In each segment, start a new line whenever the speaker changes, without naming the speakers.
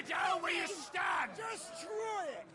down where you stand!
Destroy it!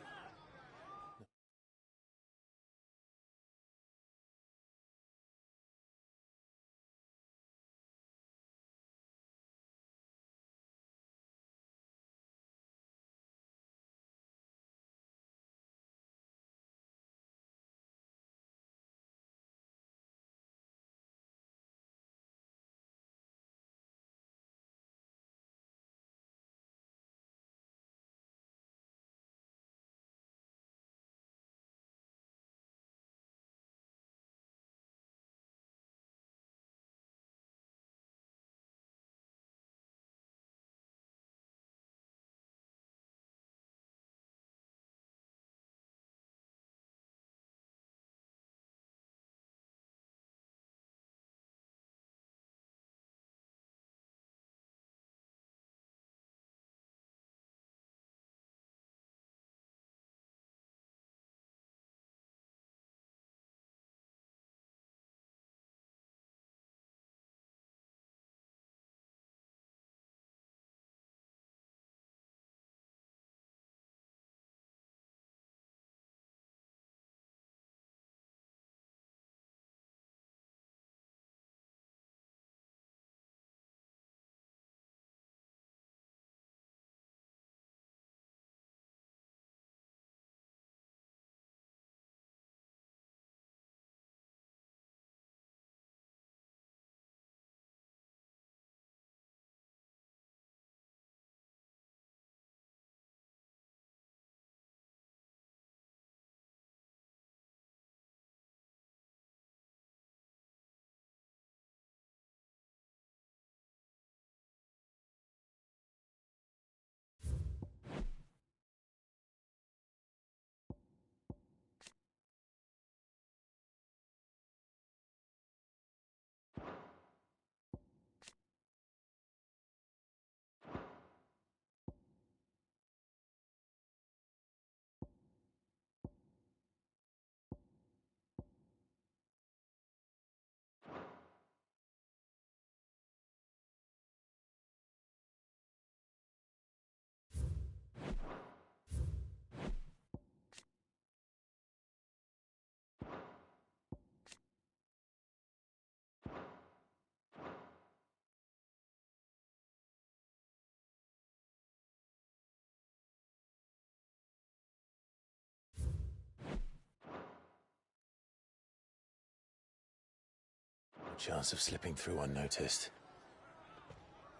Chance of slipping through unnoticed.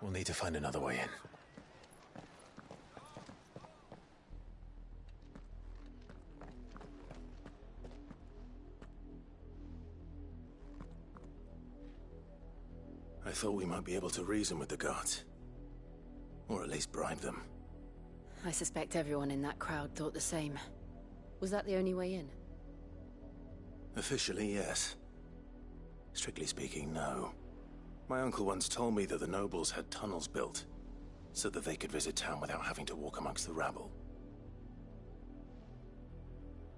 We'll need to find another way in. I thought we might be able to reason with the guards. Or at least bribe them.
I suspect everyone in that crowd thought the same. Was that the only way in?
Officially, yes. Strictly speaking, no. My uncle once told me that the nobles had tunnels built, so that they could visit town without having to walk amongst the rabble.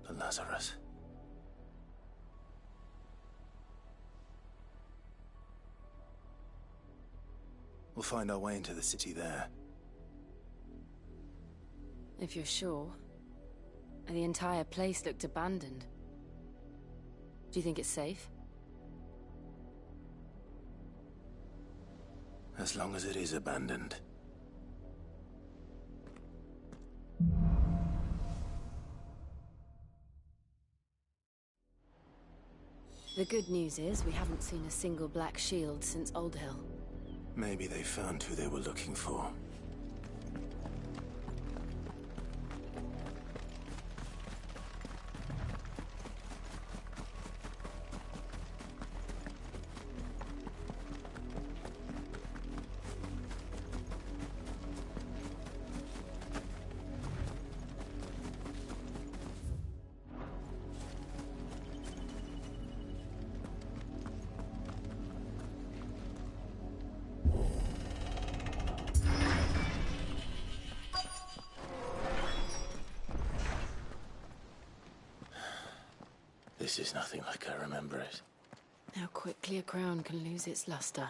But Lazarus... We'll find our way into the city there.
If you're sure. The entire place looked abandoned. Do you think it's safe?
As long as it is abandoned.
The good news is we haven't seen a single black shield since Old Hill.
Maybe they found who they were looking for. This is nothing like I remember it.
How quickly a crown can lose its luster.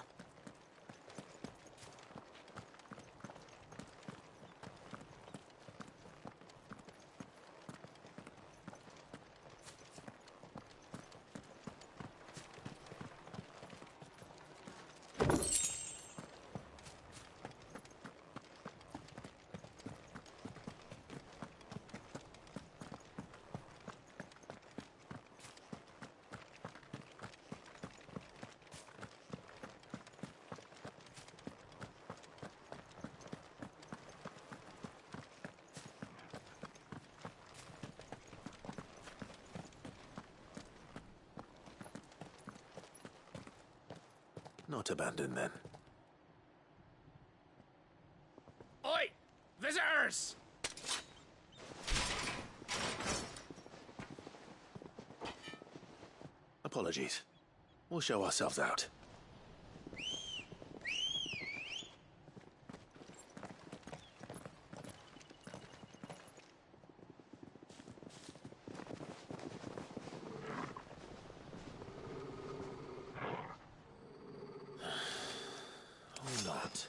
Not abandoned, then.
Oi! Visitors!
Apologies. We'll show ourselves out. Or not.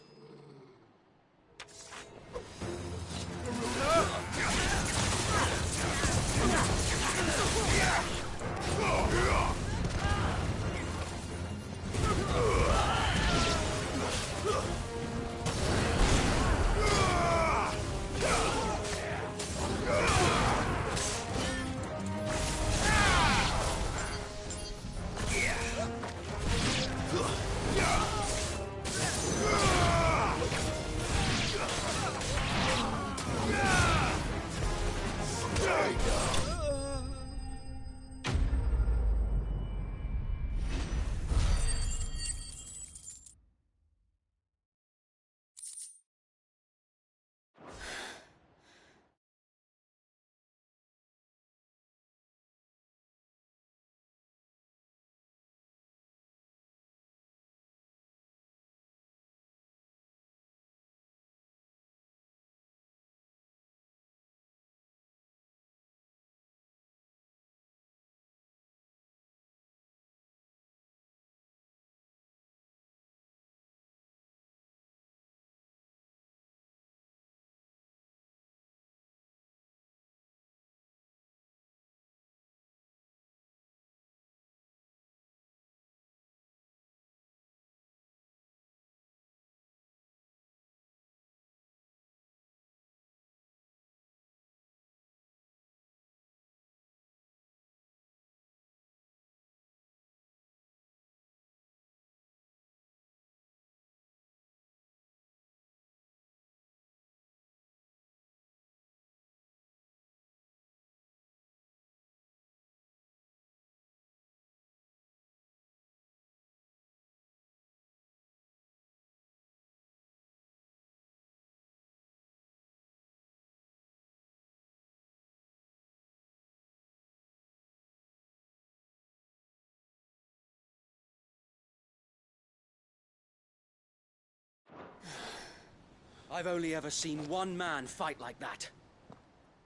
I've only ever seen one man fight like that.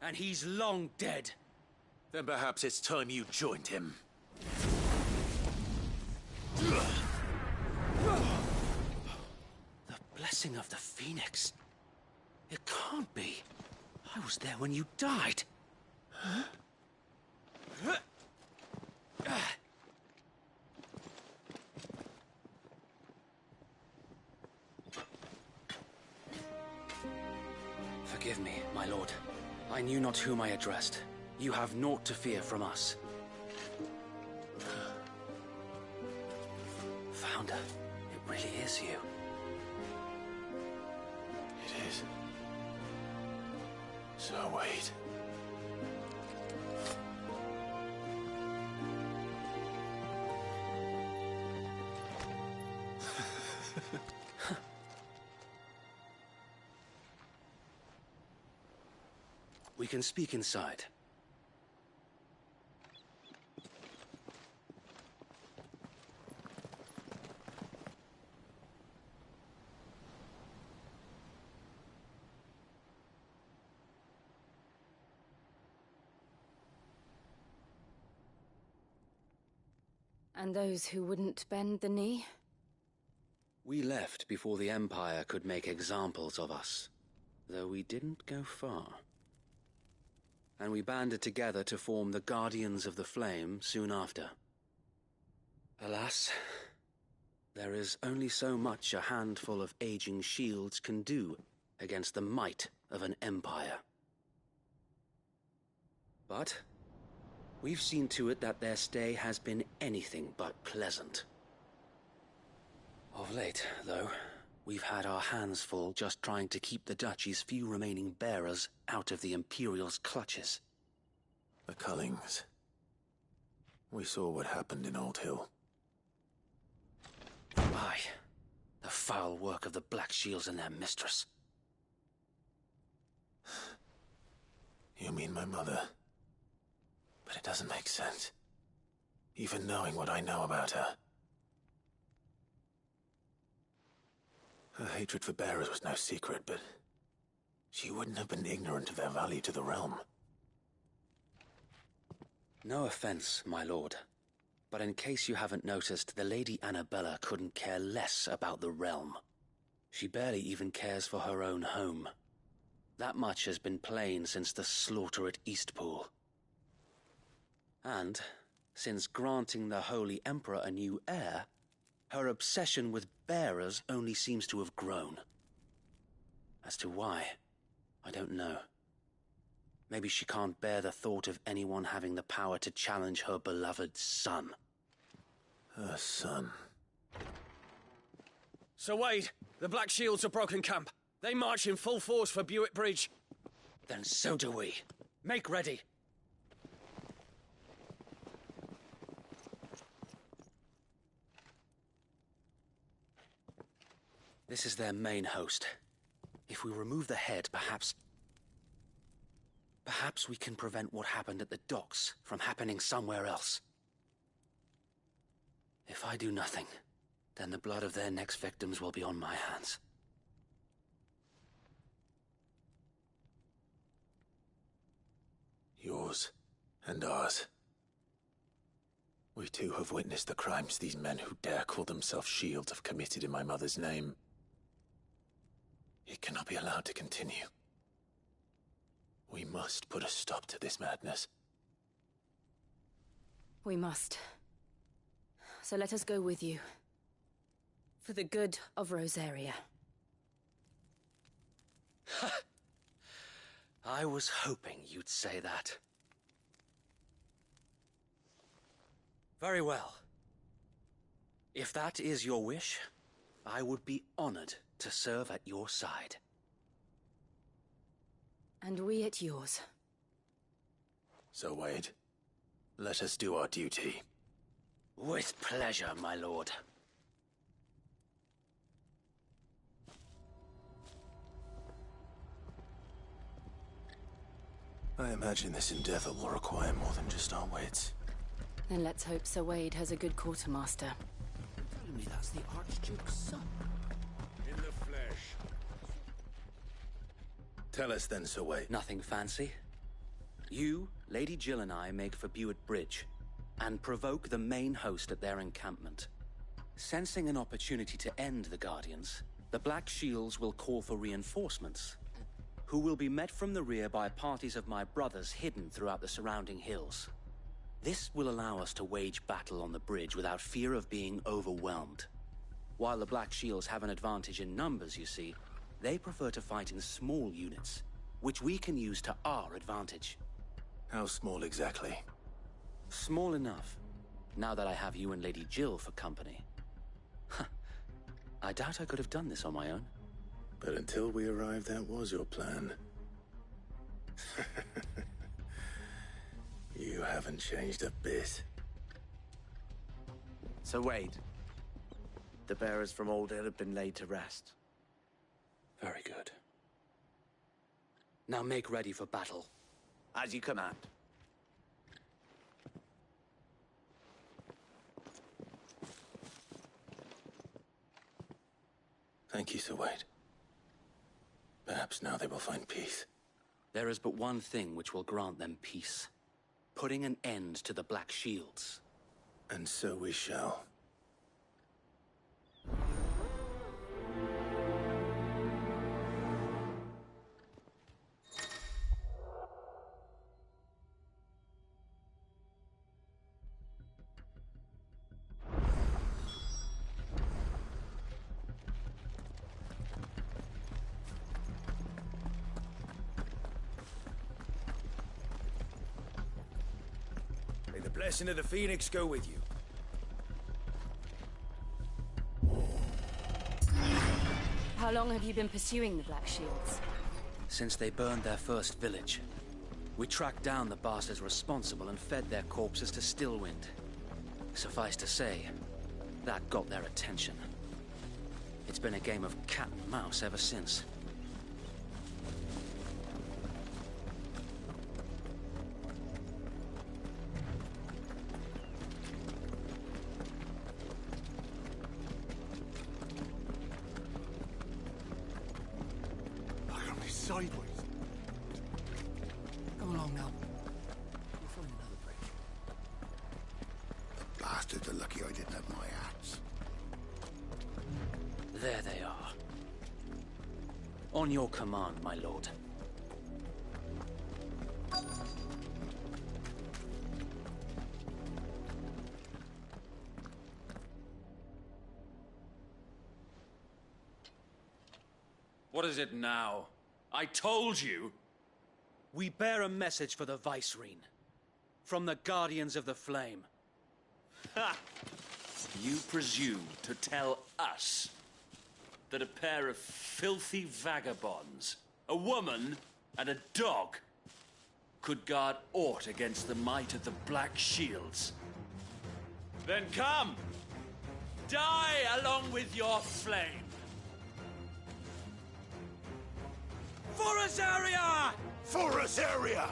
And he's long dead.
Then perhaps it's time you joined him.
The blessing of the Phoenix. It can't be. I was there when you died. Forgive me, my lord. I knew not whom I addressed. You have naught to fear from us. Founder, it really is you.
It is. So wait.
We can speak inside.
And those who wouldn't bend the knee?
We left before the Empire could make examples of us, though we didn't go far. And we banded together to form the Guardians of the Flame soon after. Alas, there is only so much a handful of aging shields can do against the might of an empire. But we've seen to it that their stay has been anything but pleasant. Of late, though, we've had our hands full just trying to keep the Duchy's few remaining bearers out of the Imperial's clutches.
The Cullings. We saw what happened in Old Hill.
Aye. The foul work of the Black Shields and their mistress.
You mean my mother? But it doesn't make sense. Even knowing what I know about her. Her hatred for bearers was no secret, but she wouldn't have been ignorant of their value to the realm.
No offense, my lord. But in case you haven't noticed, the Lady Annabella couldn't care less about the realm. She barely even cares for her own home. That much has been plain since the slaughter at Eastpool. And, since granting the Holy Emperor a new heir, her obsession with bearers only seems to have grown. As to why, I don't know. Maybe she can't bear the thought of anyone having the power to challenge her beloved son.
Her son.
Sir Wade, the Black Shields have broken camp. They march in full force for Buick Bridge.
Then so do we. Make ready. This is their main host. If we remove the head, perhaps we can prevent what happened at the docks from happening somewhere else. If I do nothing, then the blood of their next victims will be on my hands.
Yours and ours. We too have witnessed the crimes these men who dare call themselves shields have committed in my mother's name. It cannot be allowed to continue. We must put a stop to this madness.
We must. So let us go with you. For the good of Rosaria.
I was hoping you'd say that. Very well. If that is your wish, I would be honored to serve at your side.
And we at yours.
So, Wade, let us do our duty.
With pleasure, my lord.
I imagine this endeavor will require more than just our wits.
Then let's hope Sir Wade has a good quartermaster.
Telling me that's the Archduke's son.
In the flesh.
Tell us then, Sir Wade.
Nothing fancy. You, Lady Jill and I make for Buick Bridge, and provoke the main host at their encampment. Sensing an opportunity to end the Guardians, the Black Shields will call for reinforcements, who will be met from the rear by parties of my brothers hidden throughout the surrounding hills. This will allow us to wage battle on the bridge without fear of being overwhelmed. While the Black Shields have an advantage in numbers, you see, they prefer to fight in small units, which we can use to our advantage.
How small exactly?
Small enough, now that I have you and Lady Jill for company. I doubt I could have done this on my own.
But until we arrived, that was your plan. You haven't changed a bit.
Sir Wade, the bearers from Old Hill have been laid to rest.
Very good. Now make ready for battle.
As you command.
Thank you, Sir Wade. Perhaps now they will find peace.
There is but one thing which will grant them peace. Putting an end to the Black Shields.
And so we shall.
May the blessing of the Phoenix go with you.
How long have you been pursuing the Black Shields?
Since they burned their first village. We tracked down the bastards responsible and fed their corpses to Stillwind. Suffice to say, that got their attention. It's been a game of cat and mouse ever since.
Look on me sideways.
Come along now. We'll find another bridge.
Bastards are lucky I didn't have my axe.
There they are. On your command, my lord.
What is it now? I told you!
We bear a message for the Vicereine. From the Guardians of the Flame.
Ha! You presume to tell us that a pair of filthy vagabonds, a woman and a dog, could guard aught against the might of the Black Shields? Then come! Die along with your flame! For Azaria!
For Azaria!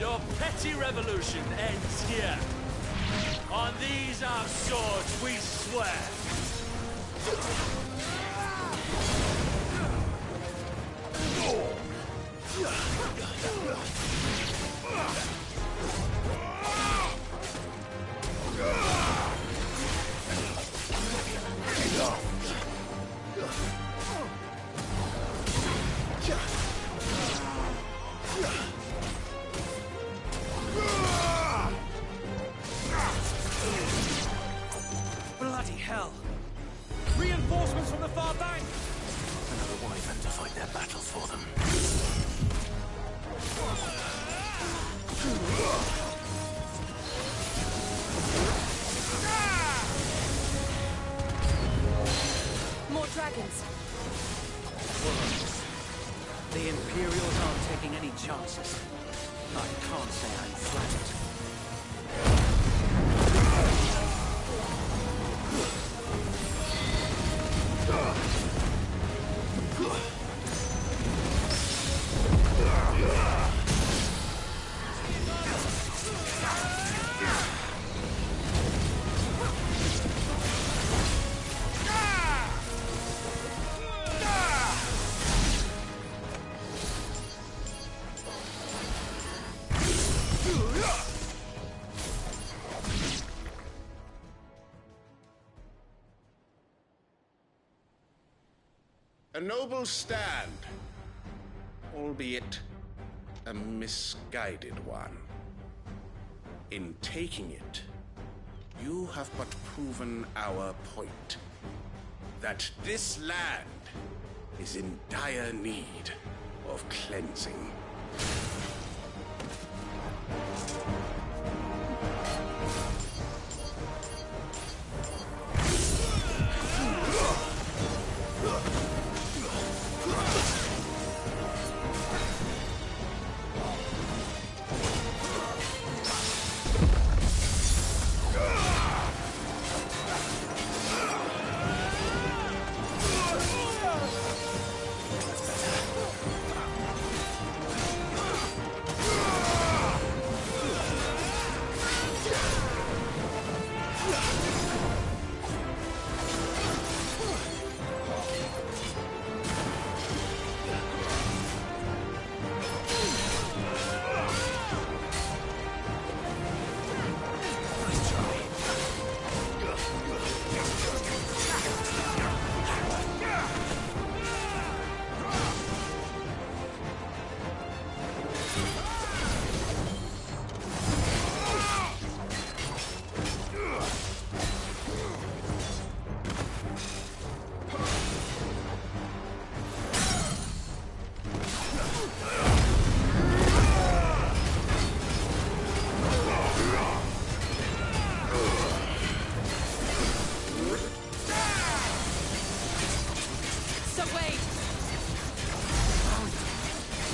Your petty revolution ends here. On these our swords we swear.
Bloody hell! Reinforcements from the far bank!
Another wyvern to fight their battle for them.
More dragons.
The Imperials aren't taking any chances. I can't say I'm flattered.
A noble stand, albeit a misguided one. In taking it, you have but proven our point. That this land is in dire need of cleansing.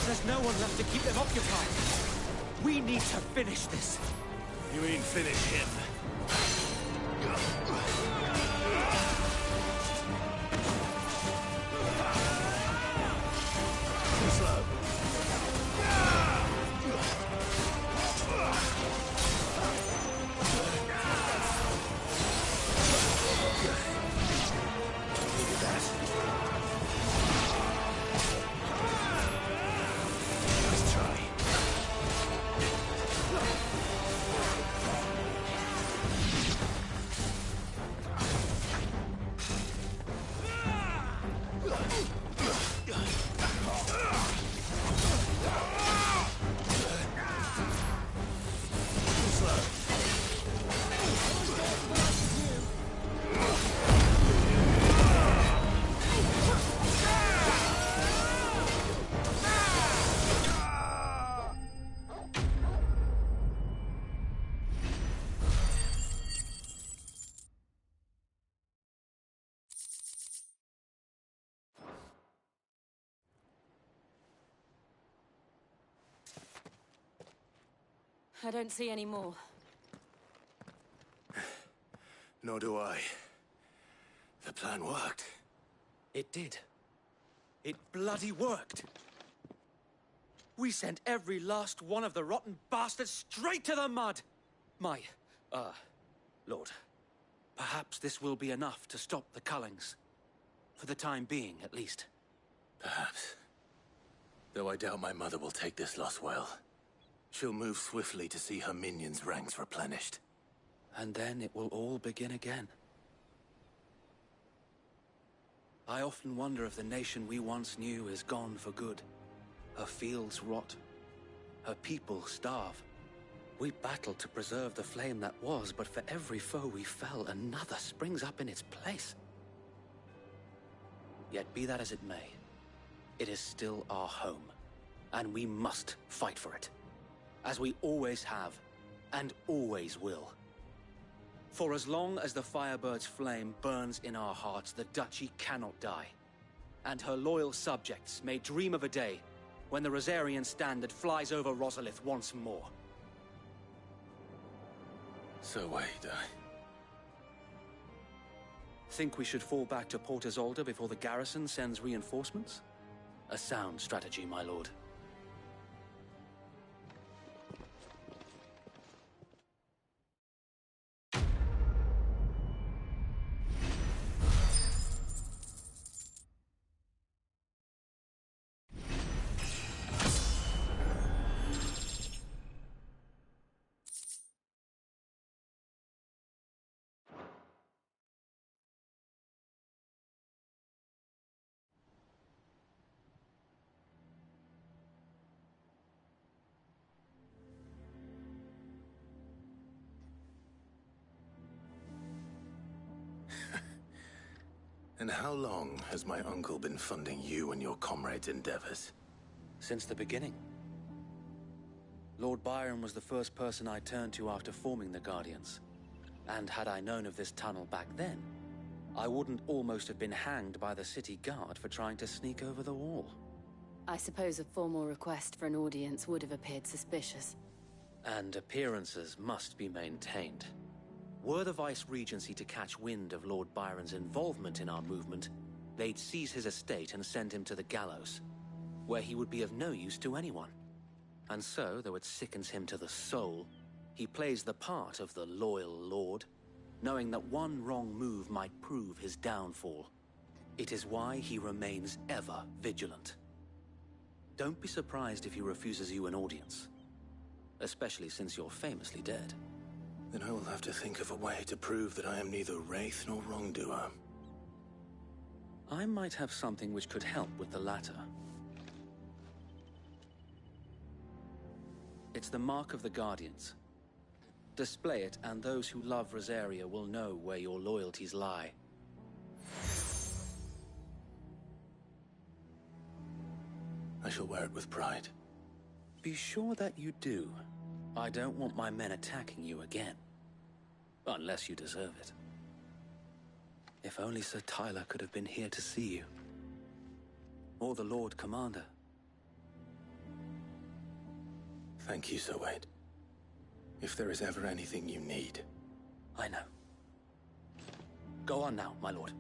There's no one left to keep them occupied. We need to finish this.
You mean finish him?
I don't see any more.
Nor do I. The plan worked.
It did. It bloody worked. We sent every last one of the rotten bastards straight to the mud! Lord, perhaps this will be enough to stop the Cullings. For the time being, at least.
Perhaps. Though I doubt my mother will take this loss well. She'll move swiftly to see her minions' ranks replenished.
And then it will all begin again. I often wonder if the nation we once knew is gone for good. Her fields rot. Her people starve. We battled to preserve the flame that was, but for every foe we fell, another springs up in its place. Yet be that as it may, it is still our home, and we must fight for it. As we always have, and always will. For as long as the Firebird's flame burns in our hearts, the Duchy cannot die. And her loyal subjects may dream of a day when the Rosarian standard flies over Rosalith once more.
So wait,
Think we should fall back to Port Isolde before the garrison sends reinforcements? A sound strategy, my lord.
And how long has my uncle been funding you and your comrades' endeavors?
Since the beginning. Lord Byron was the first person I turned to after forming the Guardians. And had I known of this tunnel back then, I wouldn't almost have been hanged by the city guard for trying to sneak over the wall.
I suppose a formal request for an audience would have appeared suspicious.
And appearances must be maintained. Were the Vice-Regency to catch wind of Lord Byron's involvement in our movement, they'd seize his estate and send him to the gallows, where he would be of no use to anyone. And so, though it sickens him to the soul, he plays the part of the loyal lord, knowing that one wrong move might prove his downfall. It is why he remains ever vigilant. Don't be surprised if he refuses you an audience, especially since you're famously dead.
Then I will have to think of a way to prove that I am neither wraith nor wrongdoer.
I might have something which could help with the latter. It's the mark of the Guardians. Display it, and those who love Rosaria will know where your loyalties lie.
I shall wear it with pride.
Be sure that you do. I don't want my men attacking you again. Unless you deserve it. If only Sir Tyler could have been here to see you. Or the Lord Commander.
Thank you, Sir Wade. If there is ever anything you need.
I know. Go on now, my lord.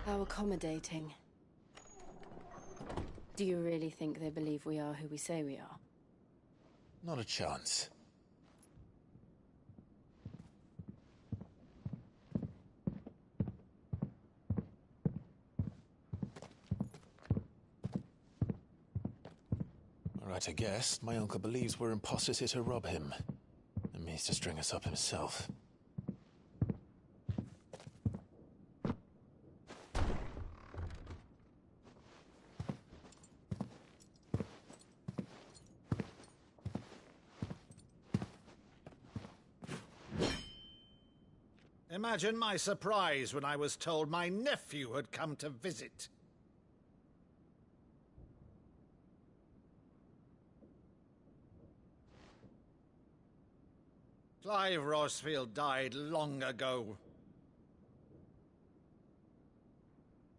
How accommodating. Do you really think they believe we are who we say we are?
Not a chance. All right, I guess. My uncle believes we're imposters here to rob him. And means to string us up himself.
Imagine my surprise when I was told my nephew had come to visit. Clive Rosefield died long ago.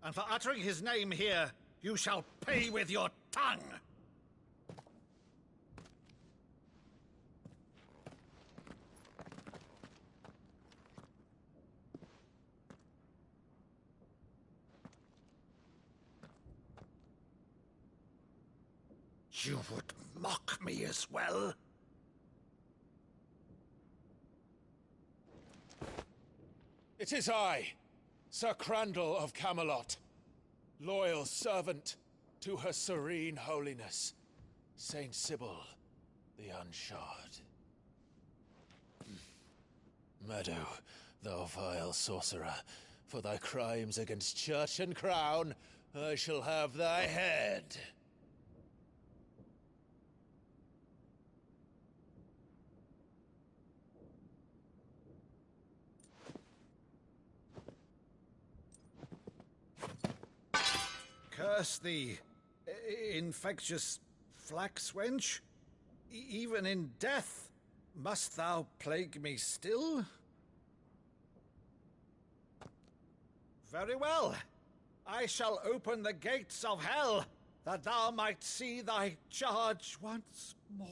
And for uttering his name here, you shall pay with your tongue! You would mock me as well?
It is I, Sir Crandall of Camelot, loyal servant to Her Serene Holiness, Saint Sybil the Unshod. Meadow, thou vile sorcerer, for thy crimes against church and crown, I shall have thy head.
Curse thee, infectious flax wench. Even in death, must thou plague me still? Very well. I shall open the gates of hell, that thou might see thy charge once more.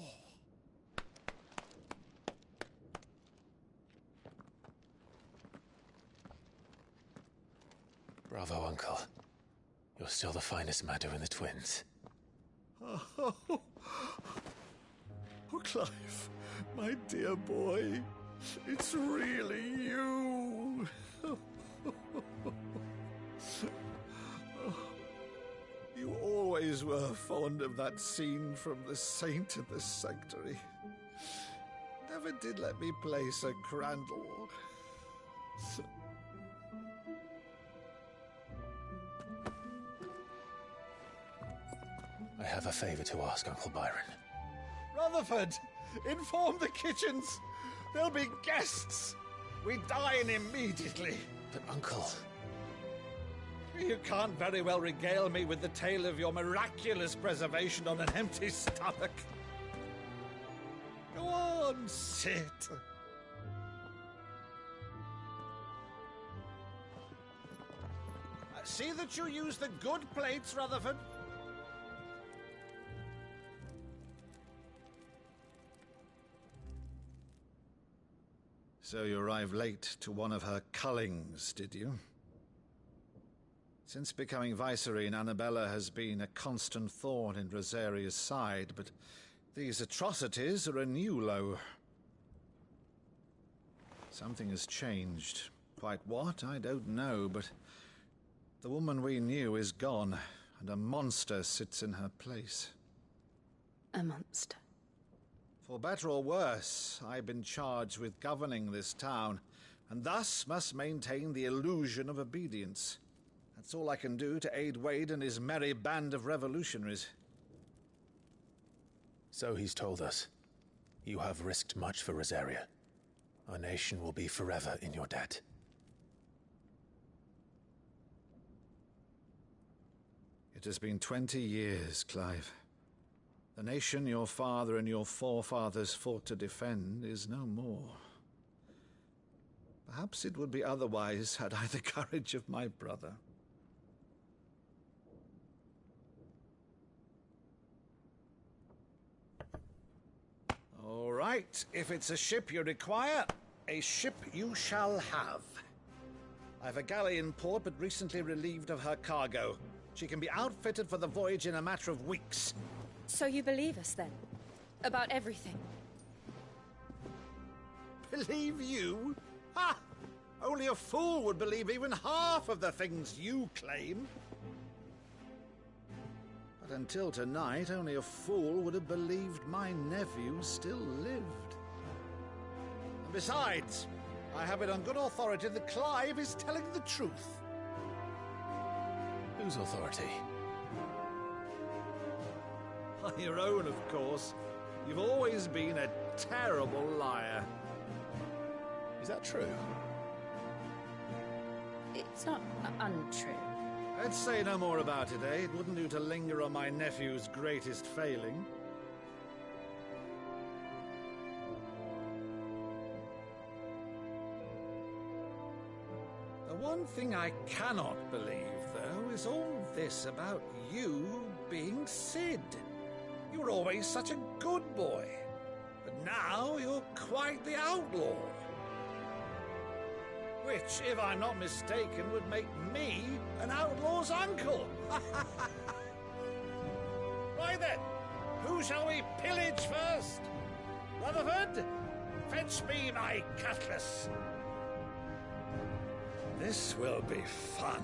Bravo, Uncle. You're still the finest Meadow in the twins.
Oh, Clive, my dear boy, it's really you. You always were fond of that scene from The Saint in the Sanctuary. Never did let me play Sir Crandall.
I have a favor to ask, Uncle Byron.
Rutherford, inform the kitchens. There'll be guests. We dine immediately.
But, Uncle...
You can't very well regale me with the tale of your miraculous preservation on an empty stomach. Go on, sit. See that you use the good plates, Rutherford. So you arrived late to one of her cullings, did you? Since becoming Vicereine, Annabella has been a constant thorn in Rosaria's side, but these atrocities are a new low. Something has changed. Quite what, I don't know, but the woman we knew is gone, and a monster sits in her place.
A monster?
For better or worse, I've been charged with governing this town, and thus must maintain the illusion of obedience. That's all I can do to aid Wade and his merry band of revolutionaries.
So he's told us. You have risked much for Rosaria. Our nation will be forever in your debt.
It has been 20 years, Clive. The nation your father and your forefathers fought to defend is no more. Perhaps it would be otherwise had I the courage of my brother. All right, if it's a ship you require, a ship you shall have. I've a galley in port, but recently relieved of her cargo. She can be outfitted for the voyage in a matter of weeks.
So you believe us, then? About everything?
Believe you? Ha! Only a fool would believe even half of the things you claim. But until tonight, only a fool would have believed my nephew still lived. And besides, I have it on good authority that Clive is telling the truth.
Whose authority?
Your own, of course. You've always been a terrible liar.
Is that true?
It's not untrue.
Let's say no more about it, eh? It wouldn't do to linger on my nephew's greatest failing. The one thing I cannot believe, though, is all this about you being Sid. You were always such a good boy, but now you're quite the outlaw. Which, if I'm not mistaken, would make me an outlaw's uncle. Right then, who shall we pillage first? Rutherford, fetch me my cutlass. This will be fun.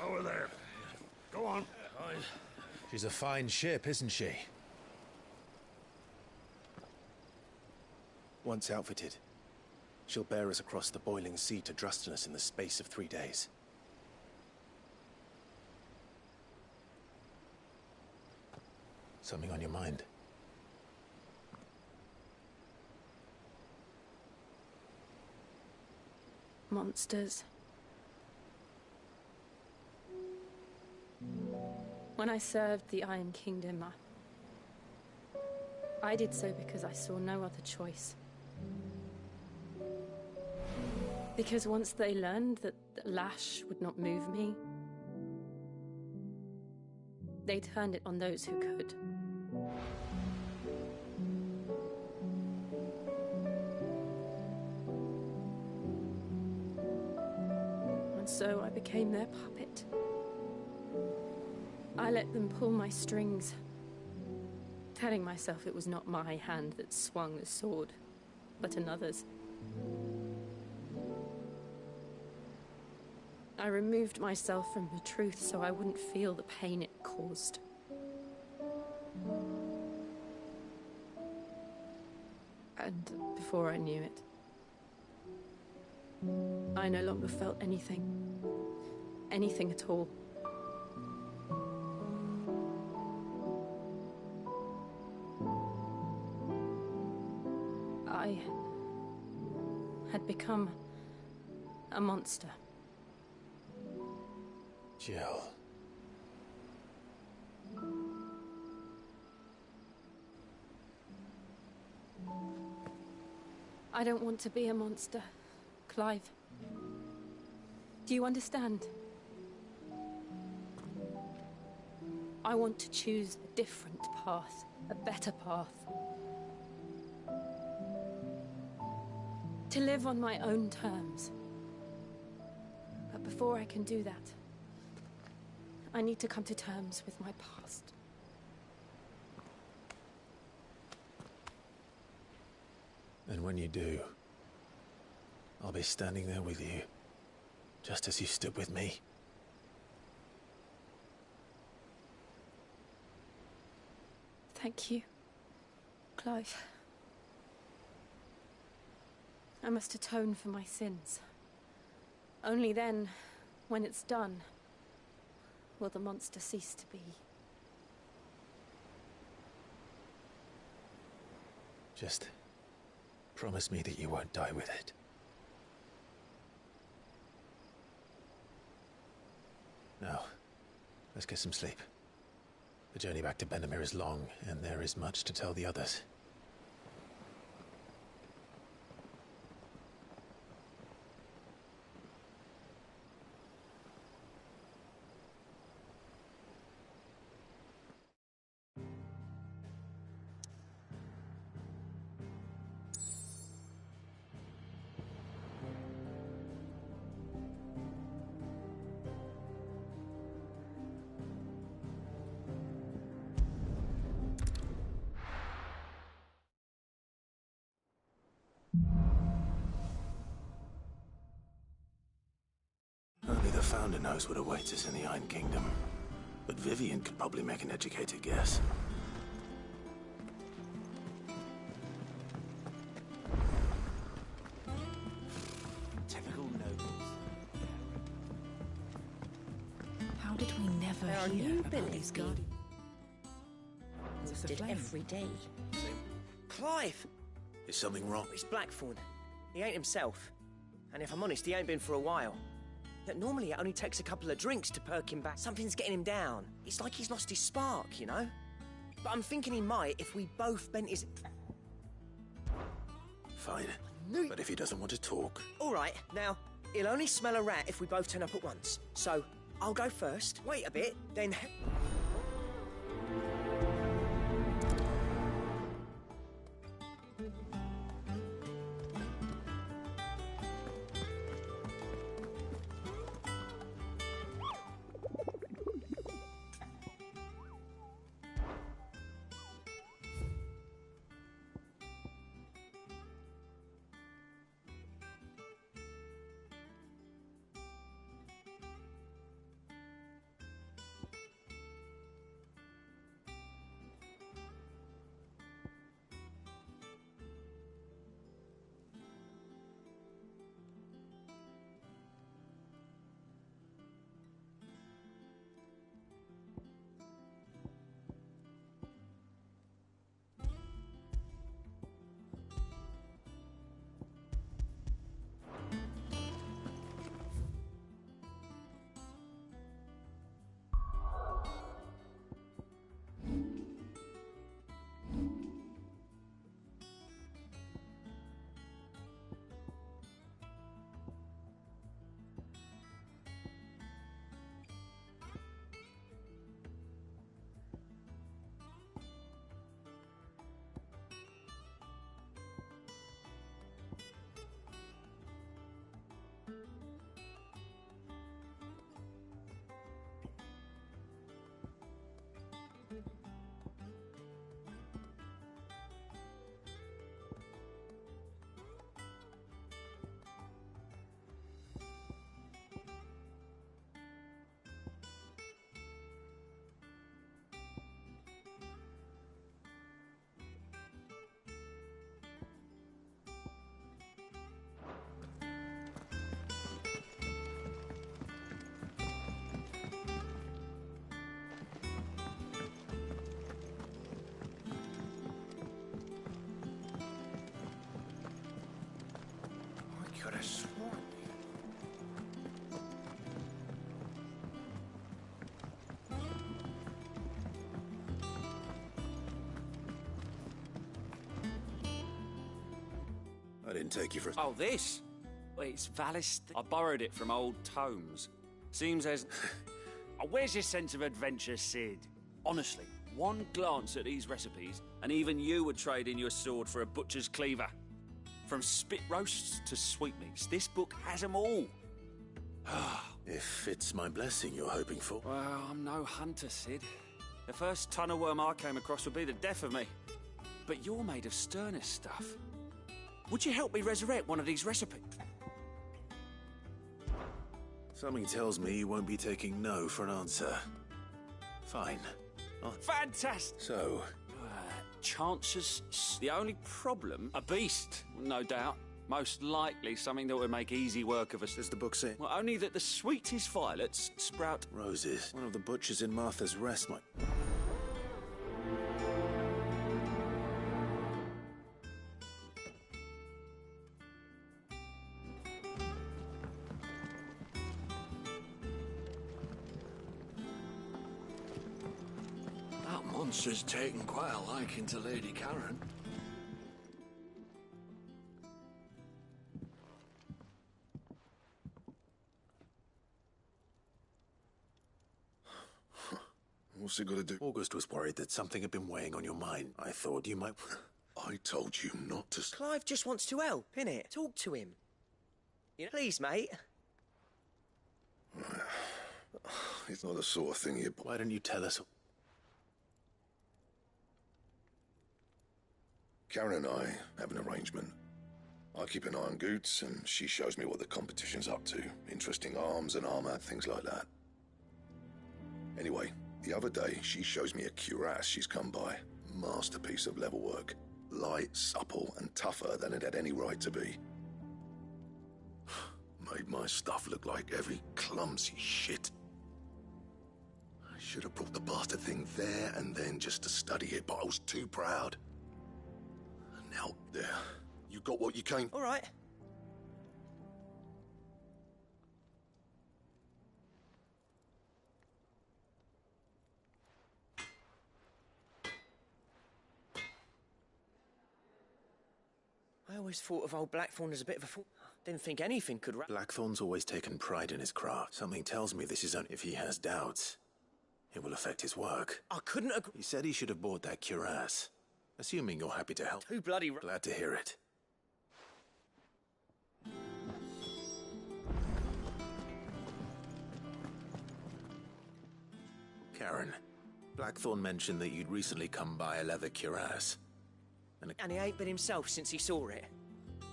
Over there. Go on.
She's a fine ship, isn't she?
Once outfitted, she'll bear us across the boiling sea to Drustinus in the space of 3 days.
Something on your mind?
Monsters. When I served the Iron Kingdom, I did so because I saw no other choice. Because once they learned that the lash would not move me, they turned it on those who could. And so I became their puppet. I let them pull my strings, telling myself it was not my hand that swung the sword, but another's. I removed myself from the truth so I wouldn't feel the pain it caused. And before I knew it, I no longer felt anything. Anything at all. I had become a monster.
Jill.
I don't want to be a monster, Clive. Do you understand? I want to choose a different path, a better path. To live on my own terms. But before I can do that, I need to come to terms with my past.
And when you do, I'll be standing there with you, just as you stood with me.
Thank you, Clive. I must atone for my sins. Only then, when it's done, will the monster cease to be.
Just promise me that you won't die with it. Now, let's get some sleep. The journey back to Benamir is long, and there is much to tell the others.
Only the Founder knows what awaits us in the Iron Kingdom. But Vivian could probably make an educated guess.
How did we never
There are
hear
new
about
buildings
these
being
guardians?
visited every day.
Clive!
Is something wrong?
It's Blackthorn. He ain't himself. And if I'm honest, he ain't been for a while. Look, normally it only takes a couple of drinks to perk him back. Something's getting him down. It's like he's lost his spark, you know? But I'm thinking he might if we both bent his...
Fine. But if he doesn't want to talk...
All right, now, he'll only smell a rat if we both turn up at once. So, I'll go first, wait a bit, then...
Could have sworn.
I didn't take you for...
Oh, this? Well, it's Valist. I borrowed it from old tomes. Seems there's... Oh, where's your sense of adventure, Sid? Honestly, one glance at these recipes, and even you would trade in your sword for a butcher's cleaver. From spit roasts to sweetmeats, this book has them all.
If it's my blessing you're hoping for.
Well, I'm no hunter, Sid. The first tunnel worm I came across would be the death of me. But you're made of sterner stuff. Would you help me resurrect one of these recipes?
Something tells me you won't be taking no for an answer. Fine.
Fantastic!
So...
chances... The only problem... A beast, no doubt. Most likely something that would make easy work of us.
Does the book say?
Well, only that the sweetest violets sprout...
Roses. One of the butchers in Martha's Rest might...
That monster's taken quite a liking to Lady Karen.
What's he got to do?
August was worried that something had been weighing on your mind. I thought you might...
I told you not to...
Clive just wants to help, innit? Talk to him. You know, please, mate.
It's not the sort of thing you...
Why don't you tell us...
Karen and I have an arrangement. I keep an eye on Goots, and she shows me what the competition's up to. Interesting arms and armor, things like that. Anyway, the other day, she shows me a cuirass she's come by. Masterpiece of level work. Light, supple, and tougher than it had any right to be. Made my stuff look like every clumsy shit. Should have brought the bastard thing there and then just to study it, but I was too proud. And now, there. You got what you came...
All right. I always thought of old Blackthorn as a bit of a fool. Didn't think anything could...
Blackthorn's always taken pride in his craft. Something tells me this is only... If he has doubts, it will affect his work.
I couldn't agree...
He said he should have bought that cuirass. Assuming you're happy to help.
Too bloody...
Glad to hear it. Karen, Blackthorn mentioned that you'd recently come by a leather cuirass.
And he ain't been himself since he saw it.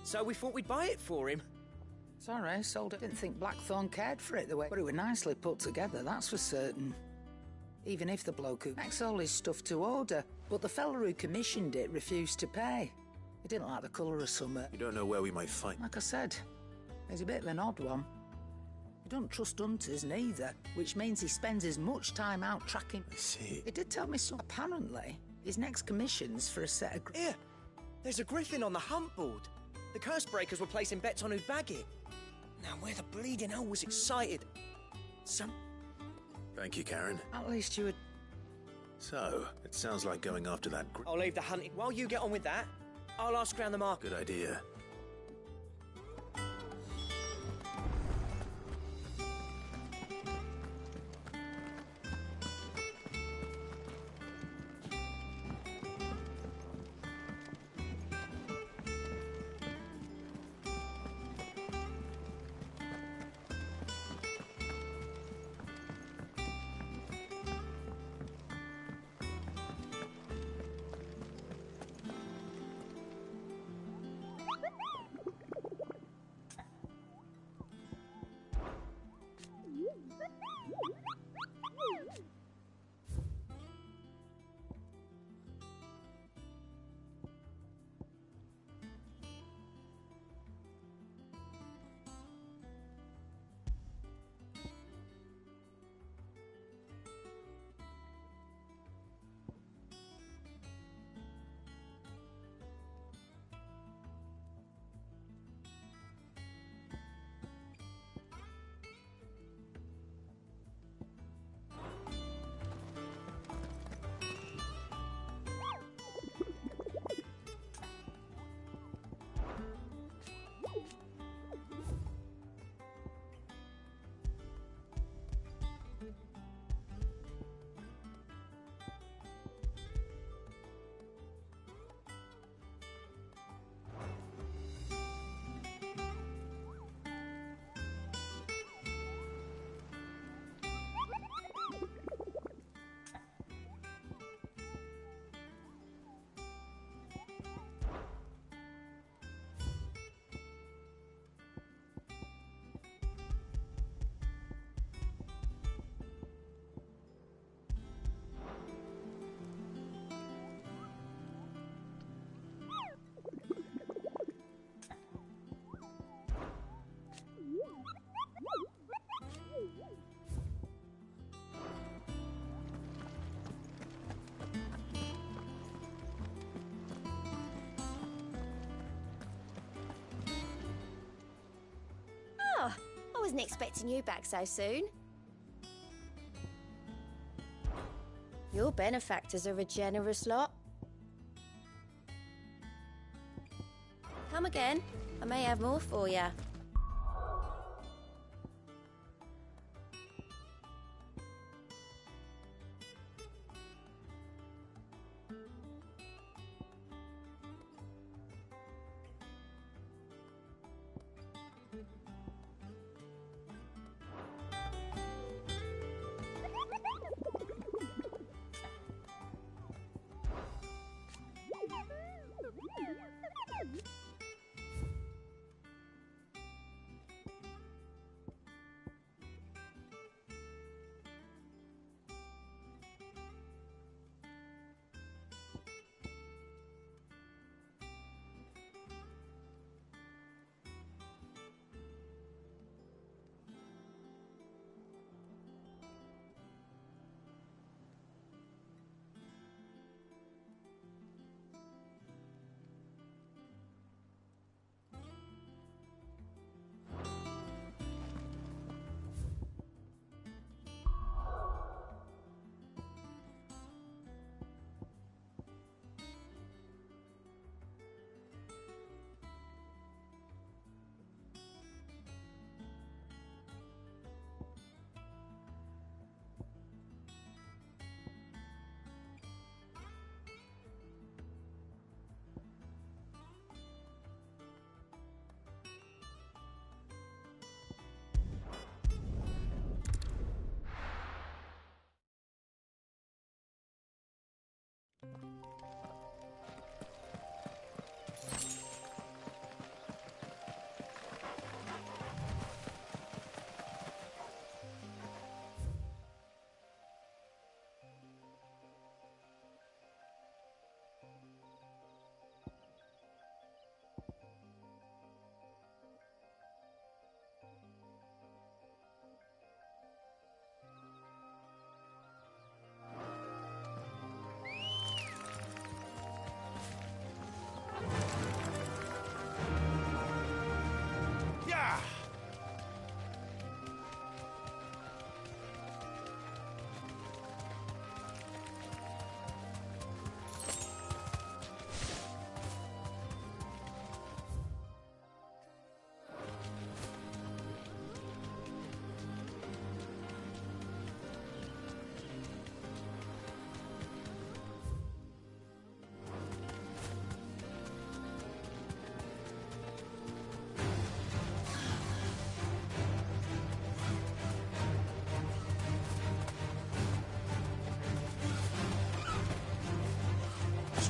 So we thought we'd buy it for him.
Sorry, sold it. Didn't think Blackthorn cared for it the way... But it was nicely put together, that's for certain. Even if the bloke who makes all his stuff to order, but the fella who commissioned it refused to pay. He didn't like the colour of summer.
You don't know where we might find...
Like I said, he's a bit of an odd one. He don't trust hunters neither, which means he spends as much time out tracking...
I see.
He did tell me so. Apparently, his next commission's for a set of...
Here, there's a griffin on the hunt board. The curse breakers were placing bets on who'd bag it. Now, where the bleeding hell was excited?
Thank you, Karen.
At least you would...
So, it sounds like going after that...
I'll leave the hunting. While you get on with that, I'll ask around the market.
Good idea.
Oh, I wasn't expecting you back so soon. Your benefactors are a generous lot. Come again. I may have more for you.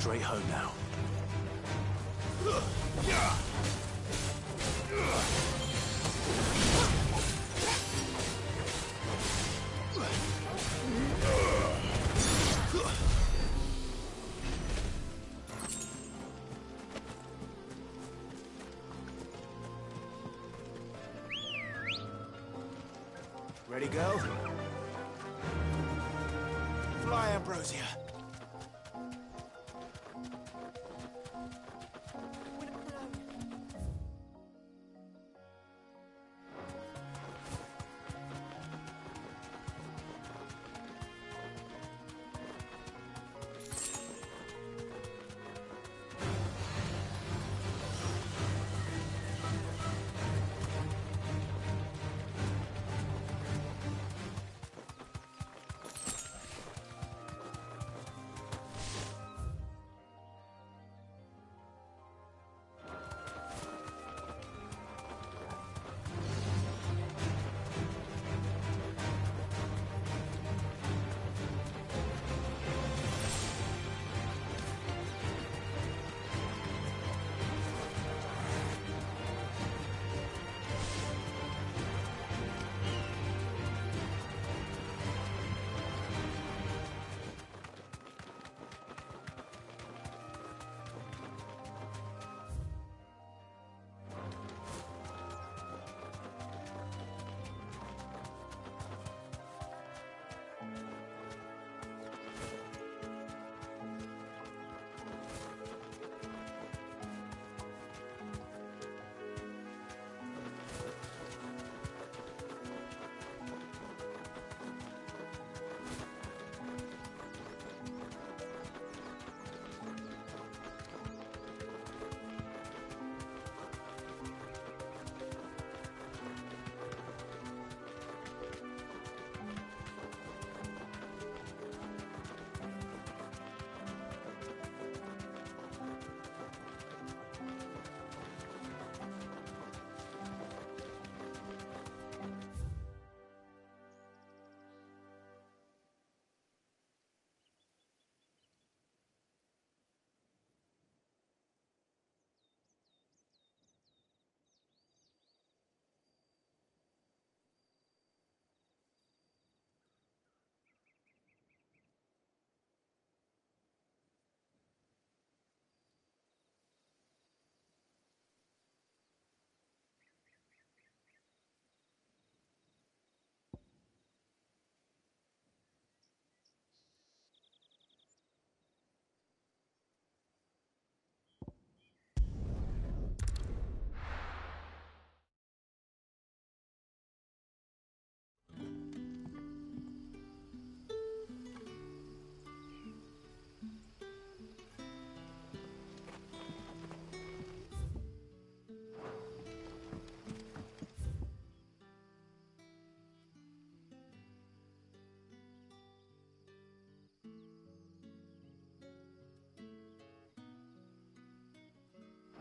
straight home now.
Ready, go? Fly, Ambrosia.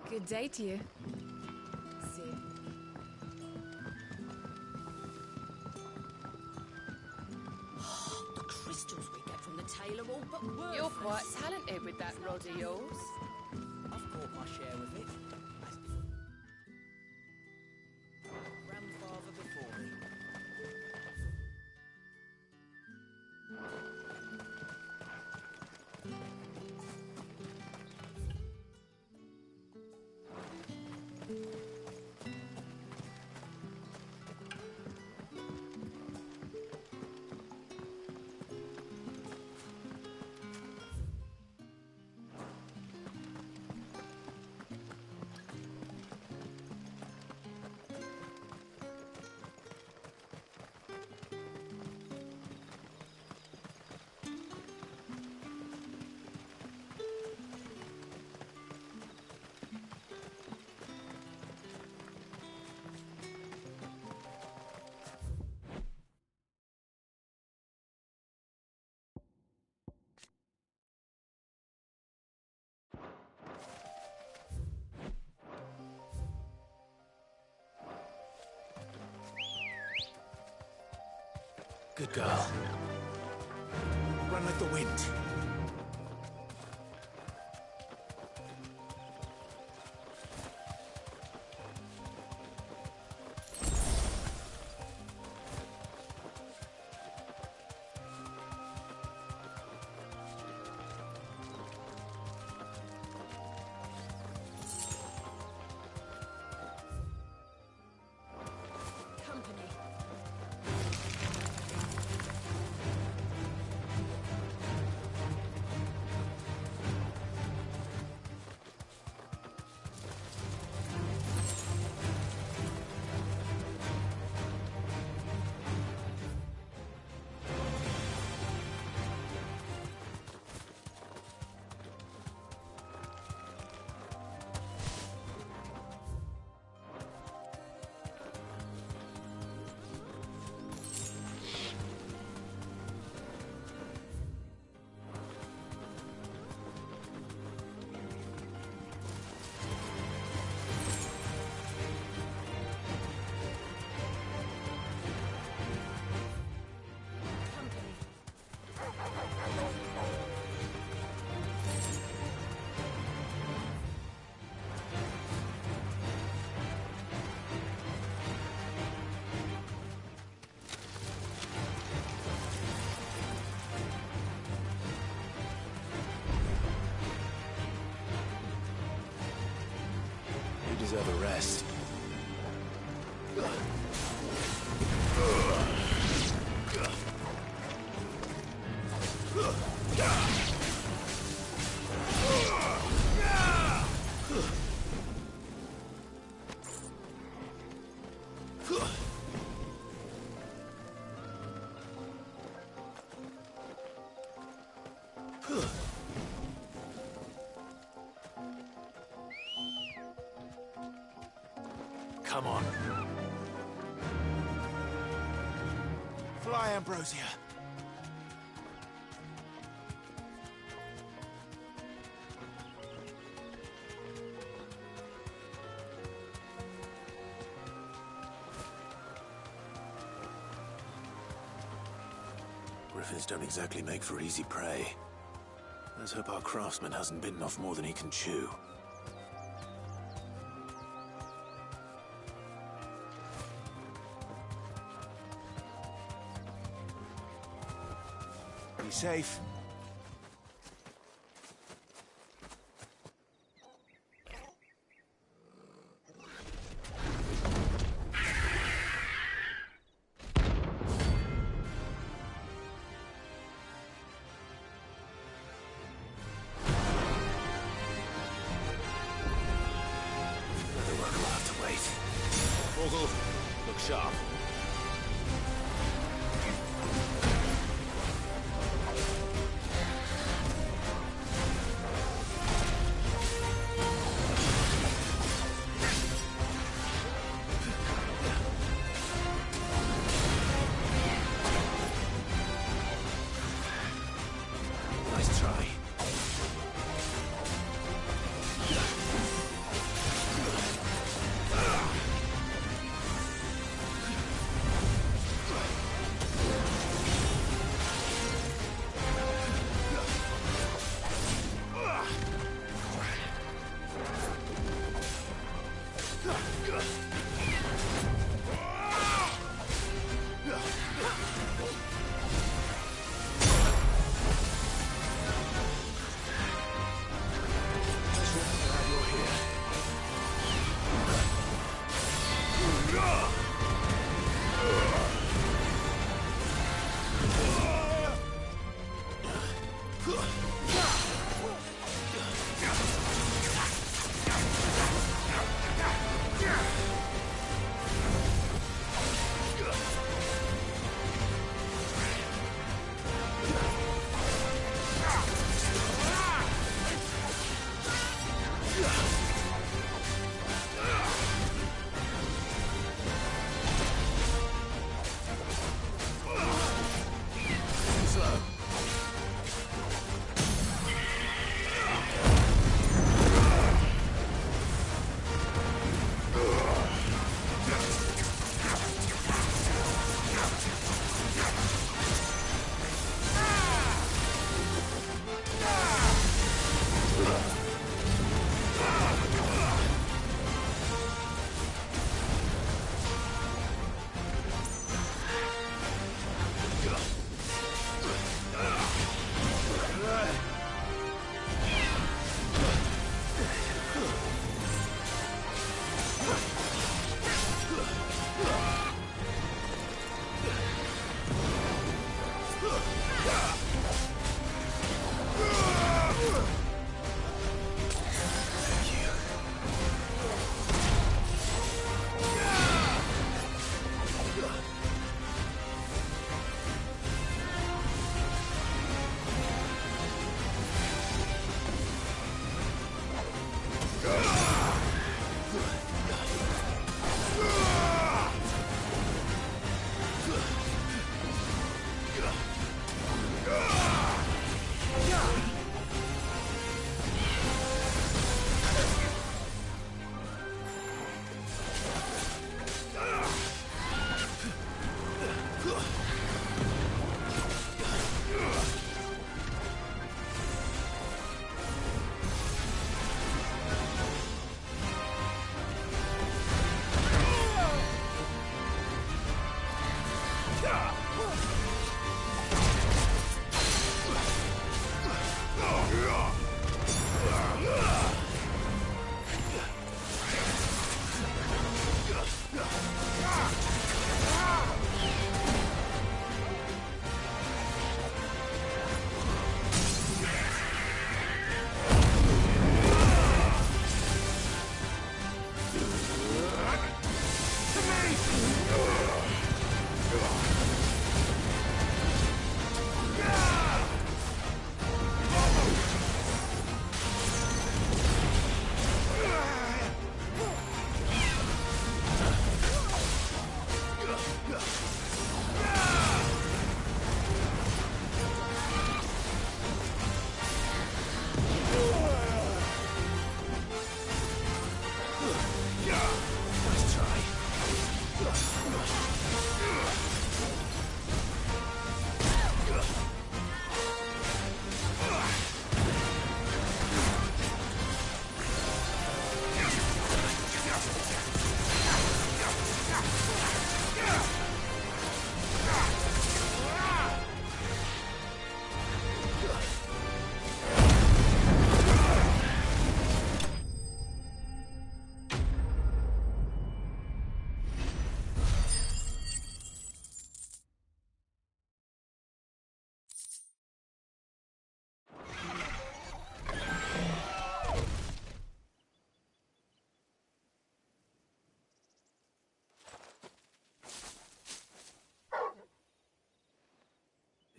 Good day to you. See you.
The crystals we get from the tailor all but worthless.
You're quite talented with that rod of yours.
I've caught my share of it. Grandfather before me.
Good girl. Run like the wind.
deserve a rest. Come on. Fly, Ambrosia. Griffins don't exactly make for easy prey. Let's hope our craftsman hasn't bitten off more than he can chew. Be safe. Look sharp. Nice try.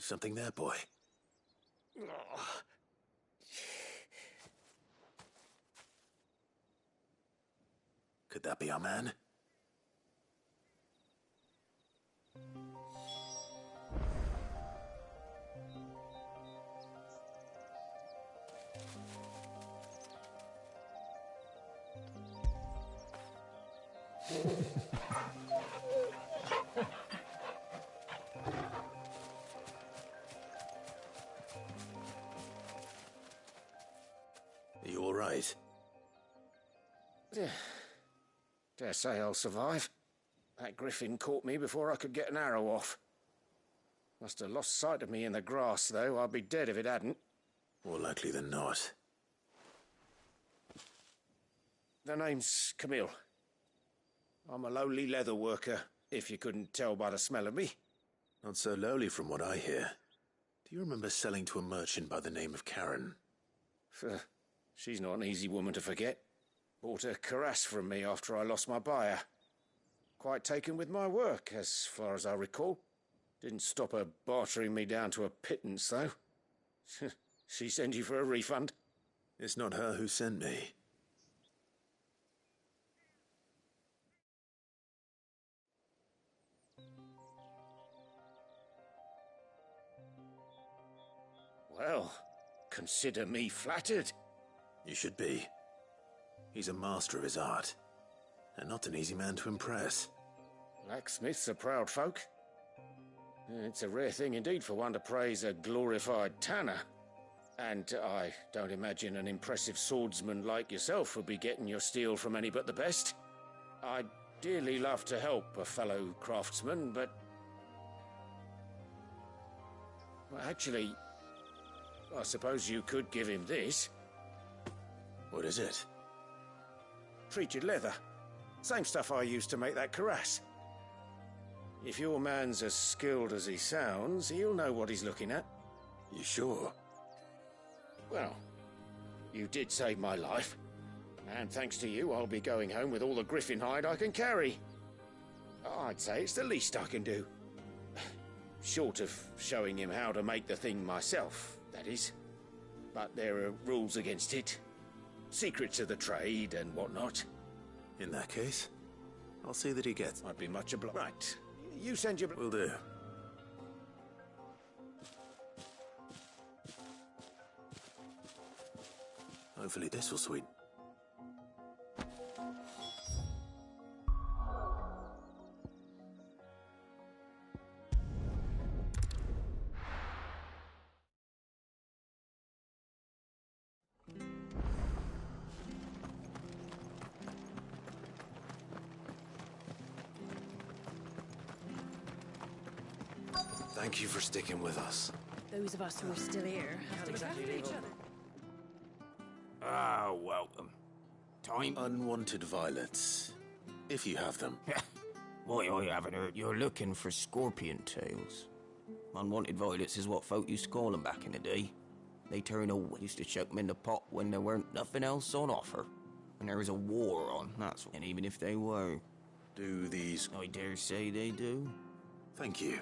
Is something there, boy? Could that be our man? Are you all right?
Dare say I'll survive. That griffin caught me before I could get an arrow off. Must have lost sight of me in the grass, though. I'd be dead if it hadn't.
More likely than not.
The name's Camille. I'm a lowly leather worker, if you couldn't tell by the smell of me.
Not so lowly from what I hear. Do you remember selling to a merchant by the name of Karen?
She's not an easy woman to forget. Bought a cuirass from me after I lost my buyer. Quite taken with my work, as far as I recall. Didn't stop her bartering me down to a pittance, though. She sent you for a refund?
It's not her who sent me.
Well, consider me flattered.
You should be. He's a master of his art, and not an easy man to impress.
Blacksmiths are proud folk. It's a rare thing indeed for one to praise a glorified tanner. And I don't imagine an impressive swordsman like yourself would be getting your steel from any but the best. I'd dearly love to help a fellow craftsman, but... well, actually, I suppose you could give him this.
What is it?
Treated leather. Same stuff I used to make that cuirass. If your man's as skilled as he sounds, he'll know what he's looking at.
You sure?
Well, you did save my life. And thanks to you, I'll be going home with all the griffin hide I can carry. I'd say it's the least I can do. Short of showing him how to make the thing myself, that is. But there are rules against it. Secrets of the trade and whatnot.
In that case, I'll see that he gets...
I'd be much obliged. Right. You send your...
Will do. Hopefully this will sweeten.
Thank you for sticking with us.
Those of us who are still here have to look after each other.
Ah, welcome. Time? Unwanted violets. If you have them.
Why, I haven't heard you're looking for scorpion tails. Unwanted violets is what folk used to call them back in the day. They turned away, used to chuck them in the pot when there weren't nothing else on offer. When there was a war on, that's what. And even if they were...
Do these...
I dare say they do.
Thank you.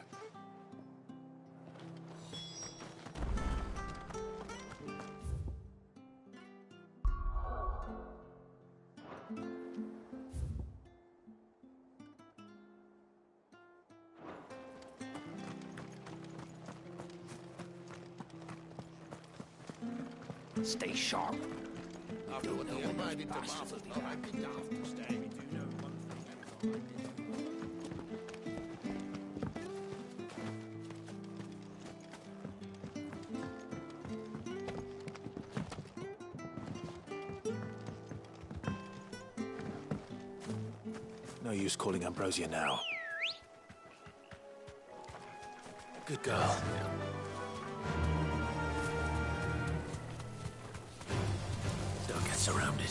Stay sharp.
After what the Empire did to Martha, I'd be daft to stay. We do know one thing.
No use calling Ambrosia now. Good girl. Don't get surrounded.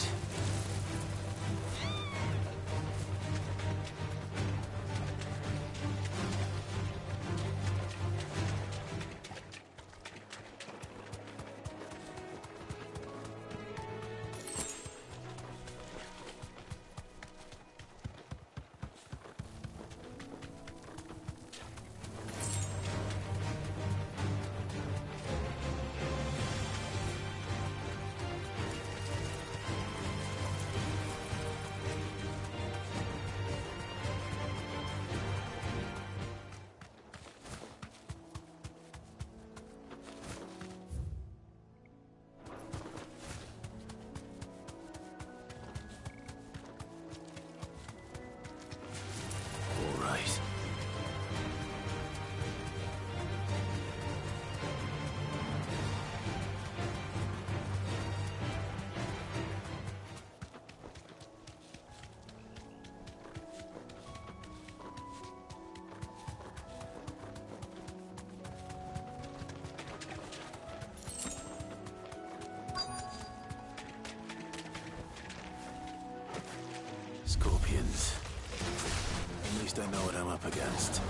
least I know what I'm up against.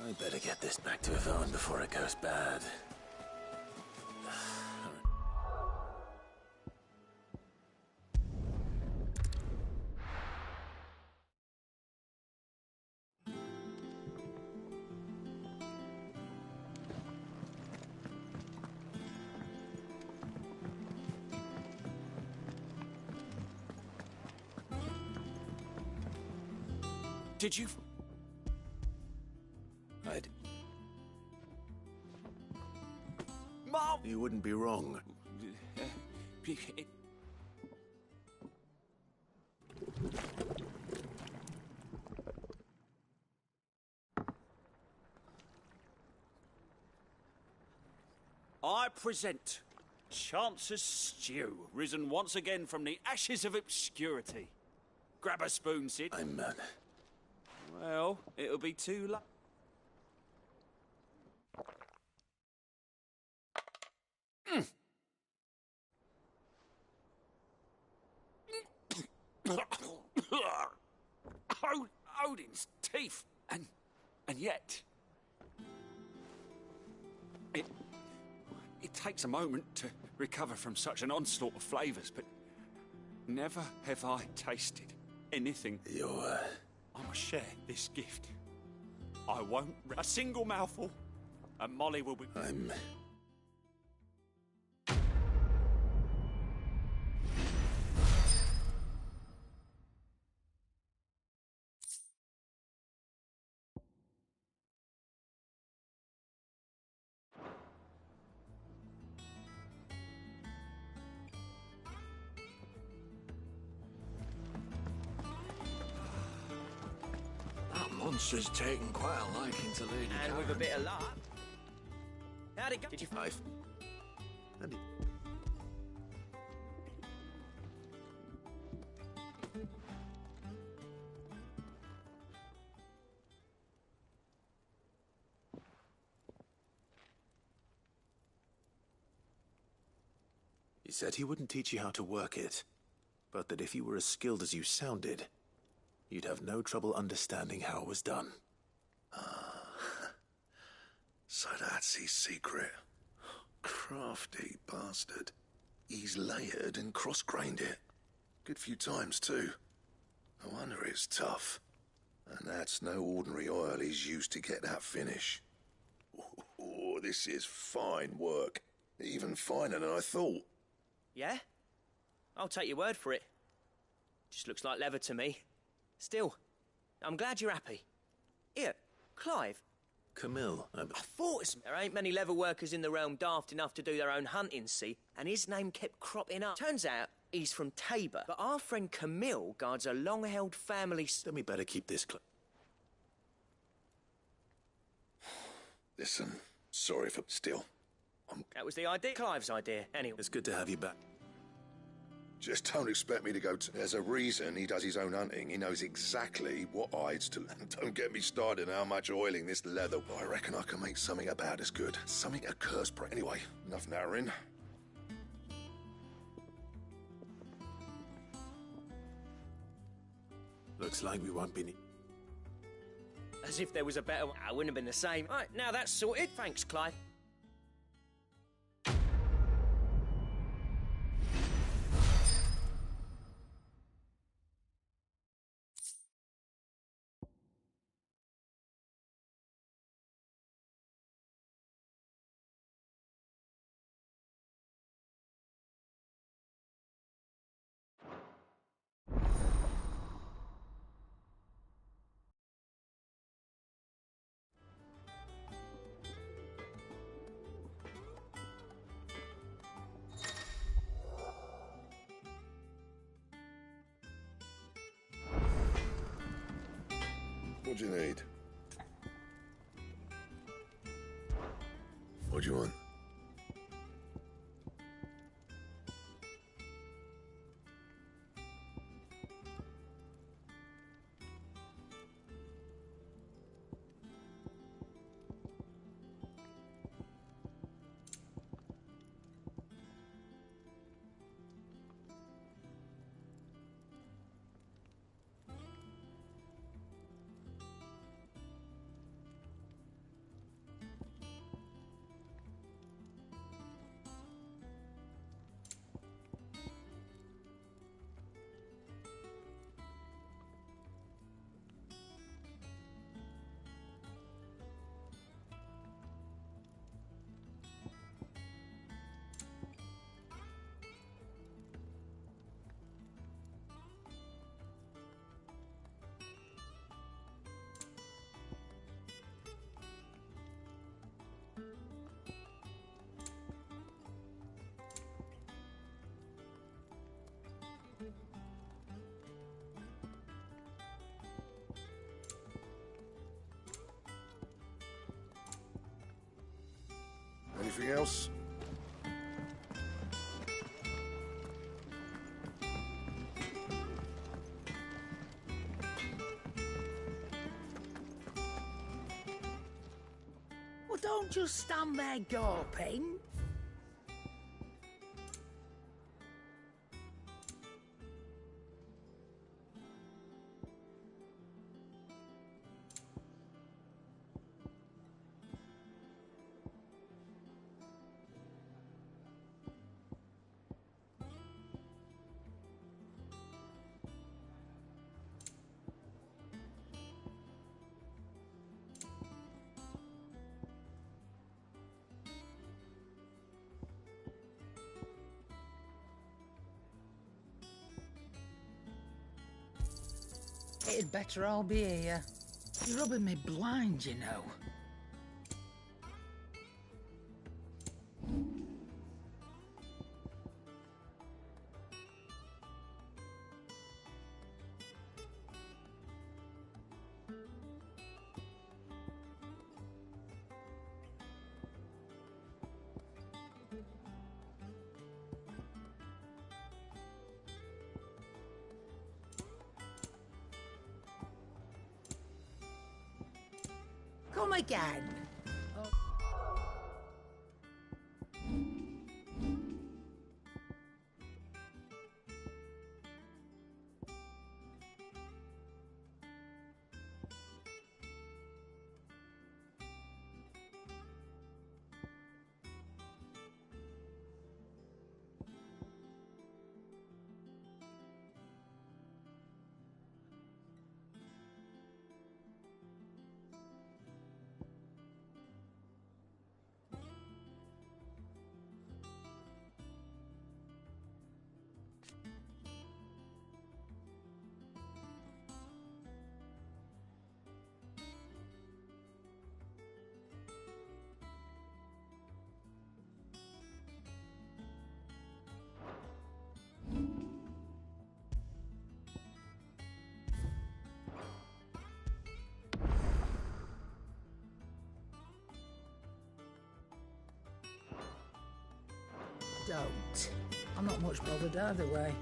I better get this back to Yvonne before it goes bad.
Did you... Mom!
You wouldn't be wrong.
I present Chance's Stew, risen once again from the ashes of obscurity. Grab a spoon, Sid.
I'm mad.
Well, it'll be too late. Odin's teeth, and yet it takes a moment to recover from such an onslaught of flavours, but never have I tasted anything. I must share this gift. I won't a single mouthful, and Molly will be.
Monster's taken quite a liking to Lady
And with a bit of luck... How'd it go? Did you...
Andy. He said he wouldn't teach you how to work it, but that if you were as skilled as you sounded, you'd have no trouble understanding how it was done.
So that's his secret. Crafty bastard. He's layered and cross-grained it. Good few times, too. No wonder it's tough. And that's no ordinary oil he's used to get that finish. Oh, this is fine work. Even finer than I thought.
Yeah? I'll take your word for it. Just looks like leather to me. Still, I'm glad you're happy. Here, Clive.
Camille,
I thought there ain't many leather workers in the realm daft enough to do their own hunting, see? And his name kept cropping up. Turns out he's from Tabor, but our friend Camille guards a long-held family...
Then we better keep this
Listen, sorry for still.
That was the idea. Clive's idea, anyway.
It's good to have you back.
Just don't expect me to go to... There's a reason he does his own hunting. He knows exactly what hides to... Don't get me started on how much oiling this leather... I reckon I can make something about as good. Something a curse break. Anyway, enough narrowing.
Looks like we won't be...
As if there was a better one. I wouldn't have been the same. Right, now that's sorted. Thanks, Clive.
What do you need? What do you want? Anything else?
Well, don't just stand there gawping. It'd better all be here. You're rubbing me blind, you know. Come again. Don't. I'm not much bothered either way.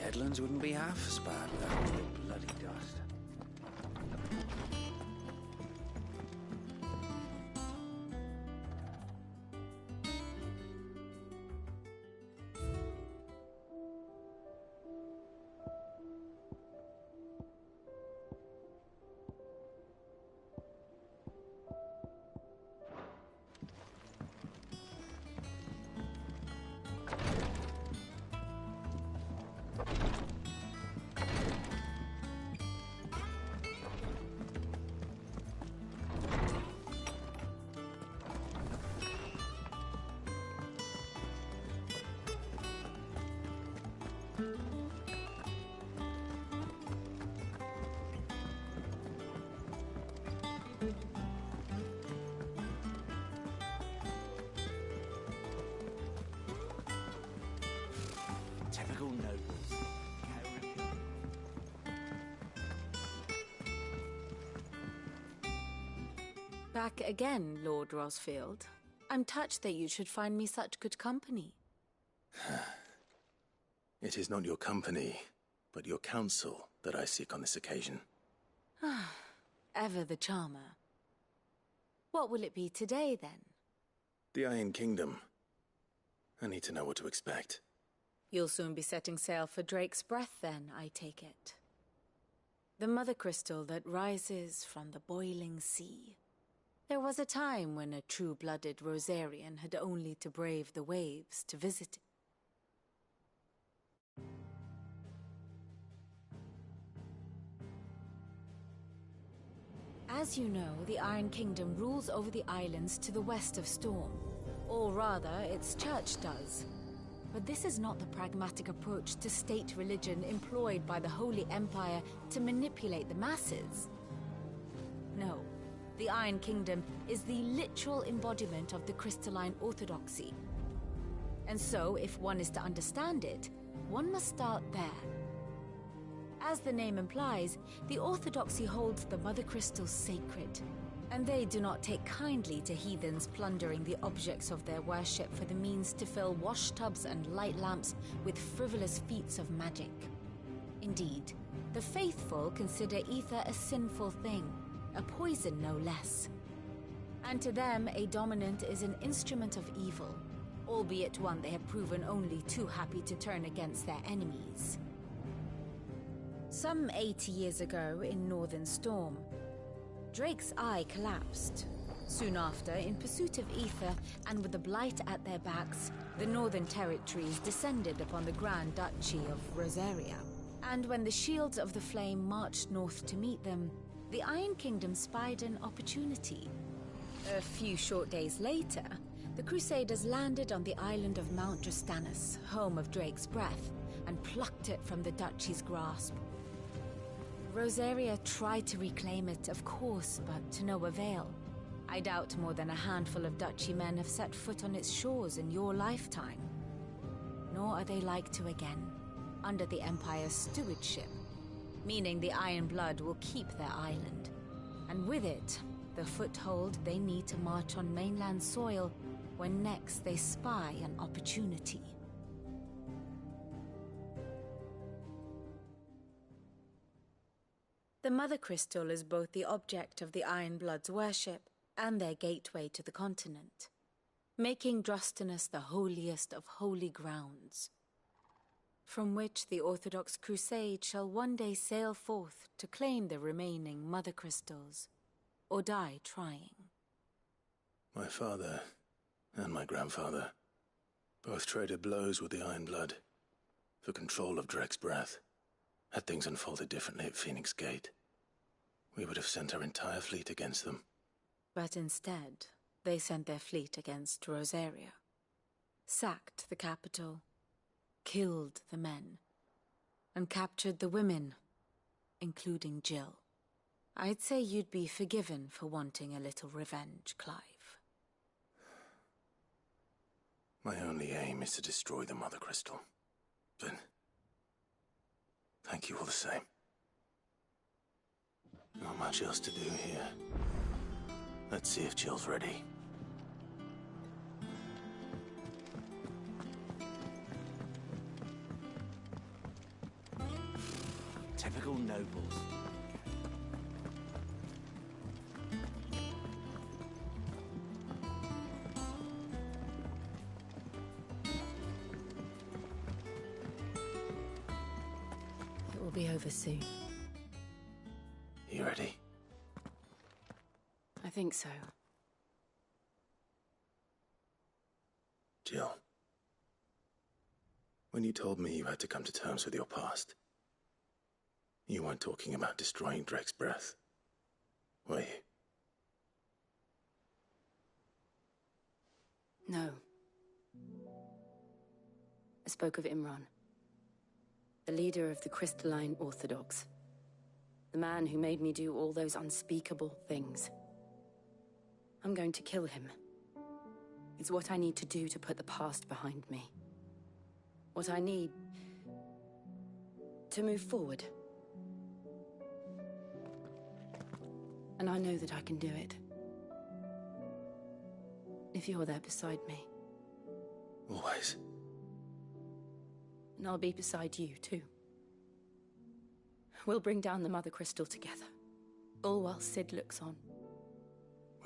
Deadlands wouldn't be half as bad without all the bloody dust.
back again, Lord Rosfield. I'm touched that you should find me such good company.
It is not your company, but your counsel that I seek on this occasion.
Ever the charmer. What will it be today, then?
The Iron Kingdom. I need to know what to expect.
You'll soon be setting sail for Drake's Breath, then, I take it. The mother crystal that rises from the boiling sea. There was a time when a true-blooded Rosarian had only to brave the waves to visit it. As you know, the Iron Kingdom rules over the islands to the west of Storm. Or rather, its church does. But this is not the pragmatic approach to state religion employed by the Holy Empire to manipulate the masses. No, the Iron Kingdom is the literal embodiment of the crystalline orthodoxy. And so, if one is to understand it, one must start there. As the name implies, the orthodoxy holds the Mother Crystal sacred, and they do not take kindly to heathens plundering the objects of their worship for the means to fill washtubs and light lamps with frivolous feats of magic. Indeed, the faithful consider ether a sinful thing, a poison no less. And to them, a dominant is an instrument of evil, albeit one they have proven only too happy to turn against their enemies. Some 80 years ago, in Northern Storm, Drake's eye collapsed. Soon after, in pursuit of ether, and with the Blight at their backs, the Northern Territories descended upon the Grand Duchy of Rosaria. And when the Shields of the Flame marched north to meet them, the Iron Kingdom spied an opportunity. A few short days later, the Crusaders landed on the island of Mount Drastanus, home of Drake's Breath, and plucked it from the Duchy's grasp. Rosaria tried to reclaim it, of course, but to no avail. I doubt more than a handful of Duchy men have set foot on its shores in your lifetime. Nor are they like to again, under the Empire's stewardship, meaning the Iron Blood will keep their island, and with it, the foothold they need to march on mainland soil when next they spy an opportunity. The Mother Crystal is both the object of the Iron Blood's worship and their gateway to the continent, making Drastanus the holiest of holy grounds, from which the Orthodox Crusade shall one day sail forth to claim the remaining Mother Crystals, or die trying.
My father and my grandfather both traded blows with the Iron Blood for control of Drake's Breath. Had things unfolded differently at Phoenix Gate, we would have sent our entire fleet against them.
But instead, they sent their fleet against Rosaria, sacked the capital, killed the men, and captured the women, including Jill. I'd say you'd be forgiven for wanting a little revenge, Clive.
My only aim is to destroy the Mother Crystal. But thank you all the same. Not much else to do here. Let's see if Jill's ready.
Typical nobles.
It will be over soon.
You ready?
I think so.
Jill, when you told me you had to come to terms with your past, you weren't talking about destroying Drake's Breath, were you?
No. I spoke of Imran, the leader of the Crystalline Orthodox. The man who made me do all those unspeakable things. I'm going to kill him. It's what I need to do to put the past behind me. What I need to move forward. And I know that I can do it. if you're there beside me.
Always.
And I'll be beside you, too. We'll bring down the Mother Crystal together, all while Sid looks on.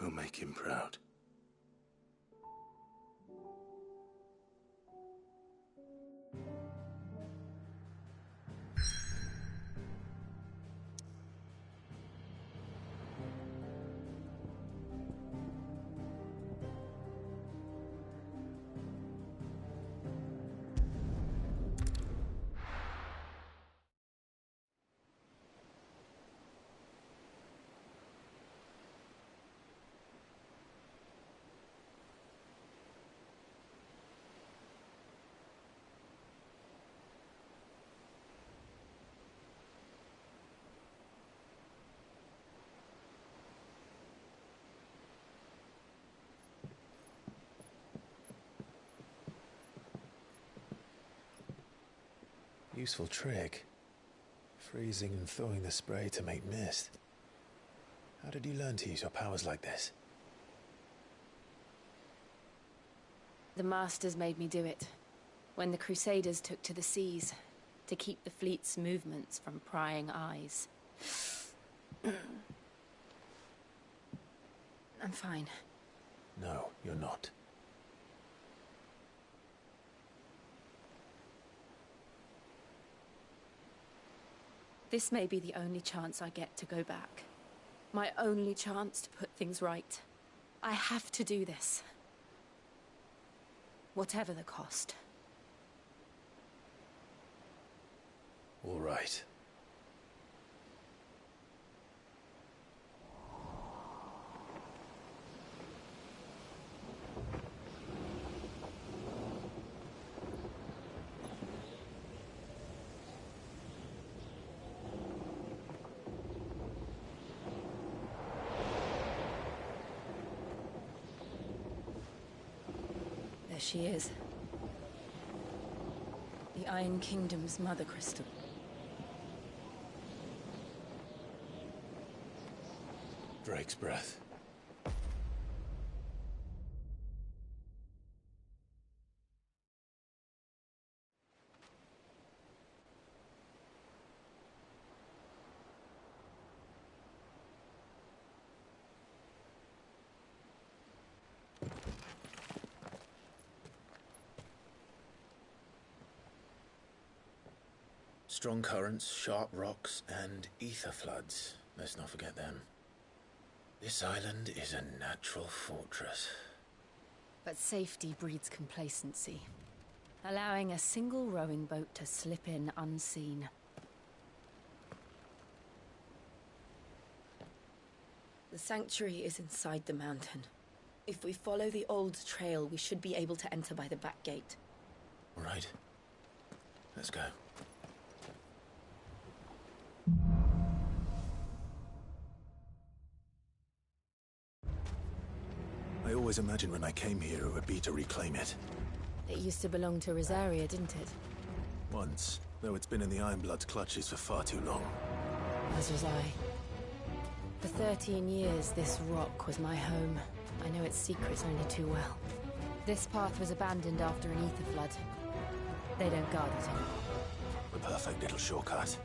We'll make him proud. Useful trick. Freezing and thawing the spray to make mist. How did you learn to use your powers like this?
The Masters made me do it, when the Crusaders took to the seas, to keep the fleet's movements from prying eyes. I'm fine.
No, you're not.
This may be the only chance I get to go back. My only chance to put things right. I have to do this. Whatever the cost.
All right.
There she is. The Iron Kingdom's Mother Crystal.
Drake's breath. Strong currents, sharp rocks, and ether floods. Let's not forget them. This island is a natural fortress.
But safety breeds complacency, allowing a single rowing boat to slip in unseen. The sanctuary is inside the mountain. If we follow the old trail, we should be able to enter by the back gate.
All right. Let's go. I always imagined when I came here it would be to reclaim it.
It used to belong to Rosaria, didn't it?
Once, though it's been in the Ironblood's clutches for far too long.
As was I. For 13 years, this rock was my home. I know its secrets only too well. This path was abandoned after an ether flood. They don't guard it anymore.
The perfect little shortcut.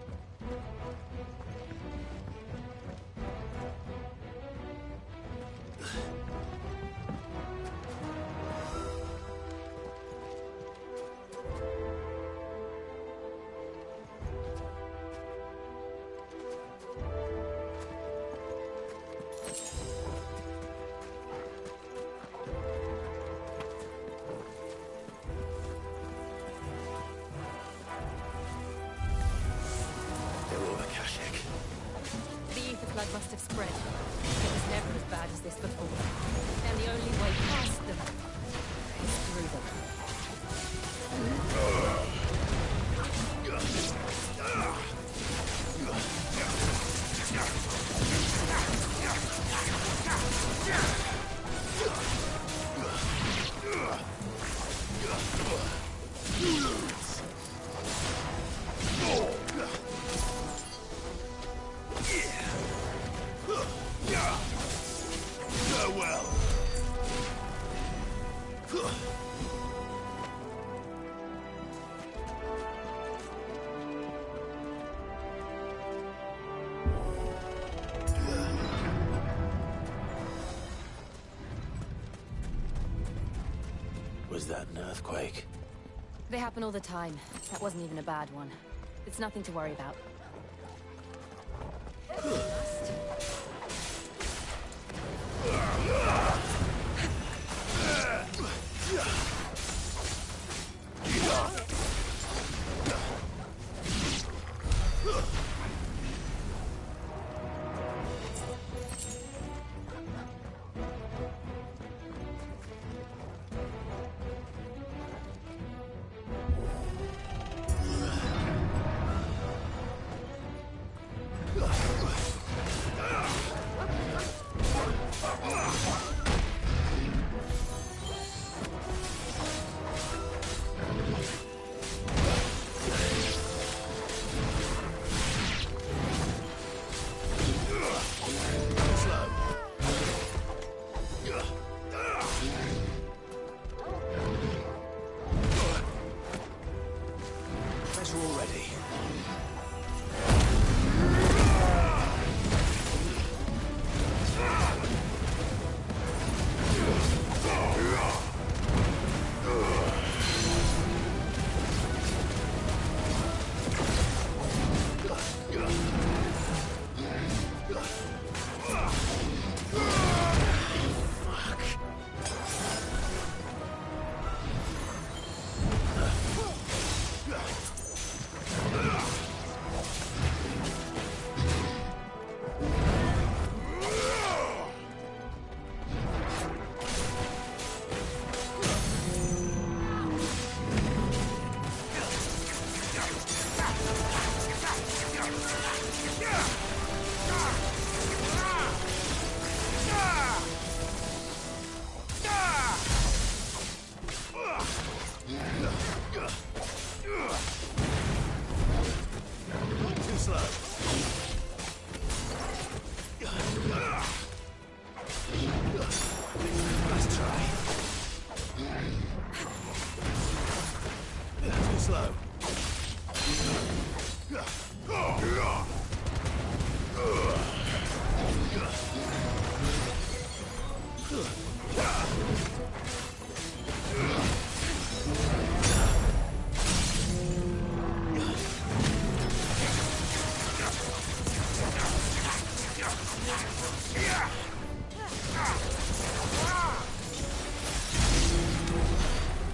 Must have spread. It was never as bad as this before. And the only way past them is through them.
that an earthquake?
They happen all the time. That wasn't even a bad one. It's nothing to worry about.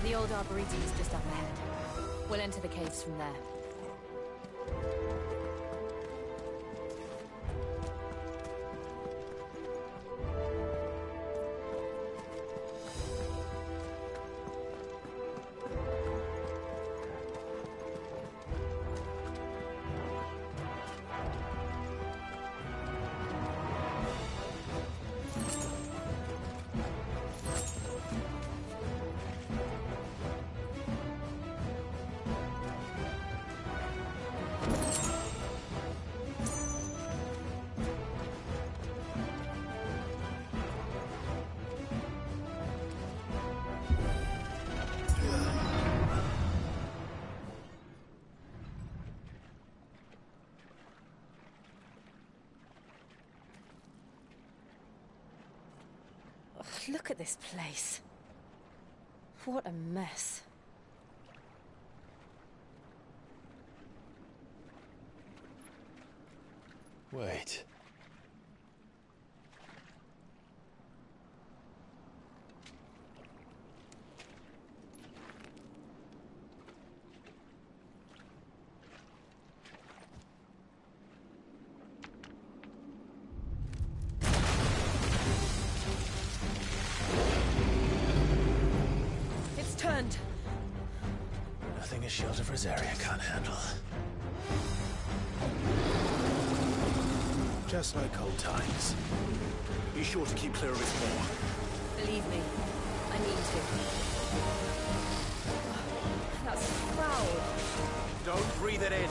The old Arboretum is just up ahead. We'll enter the caves from there. Look at this place. What a mess.
Wait.
Turned.
Nothing a shield of Rosaria can't handle. Just like old times.
Be sure to keep clear of its maw.
Believe me, I need to. That's foul.
Don't breathe it in.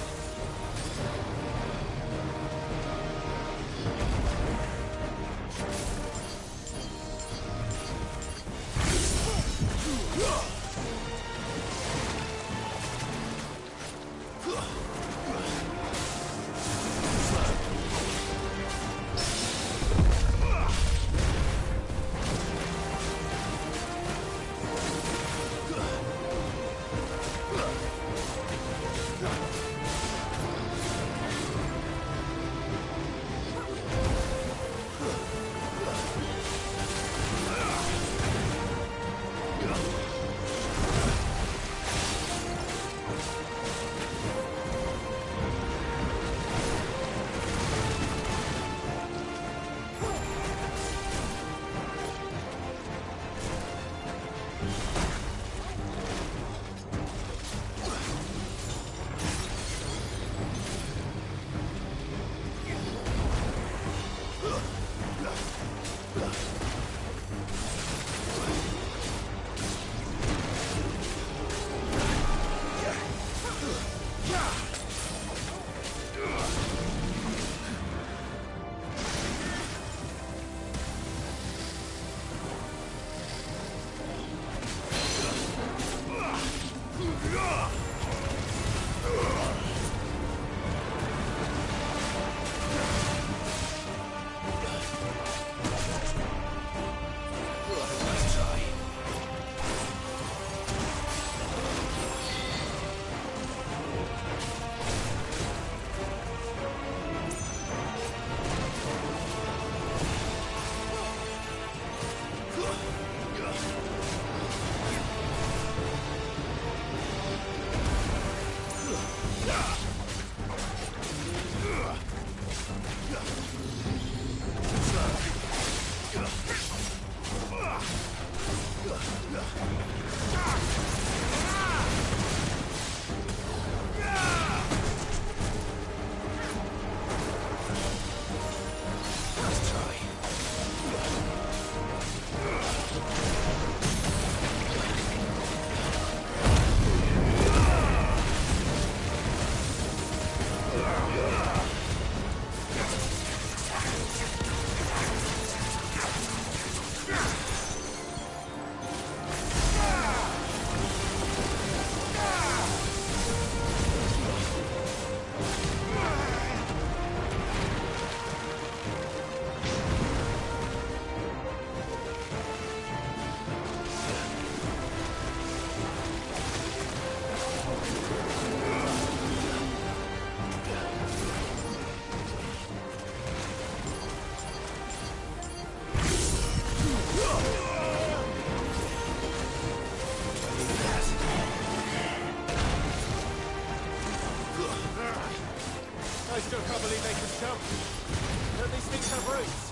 go! Heard these things have roots.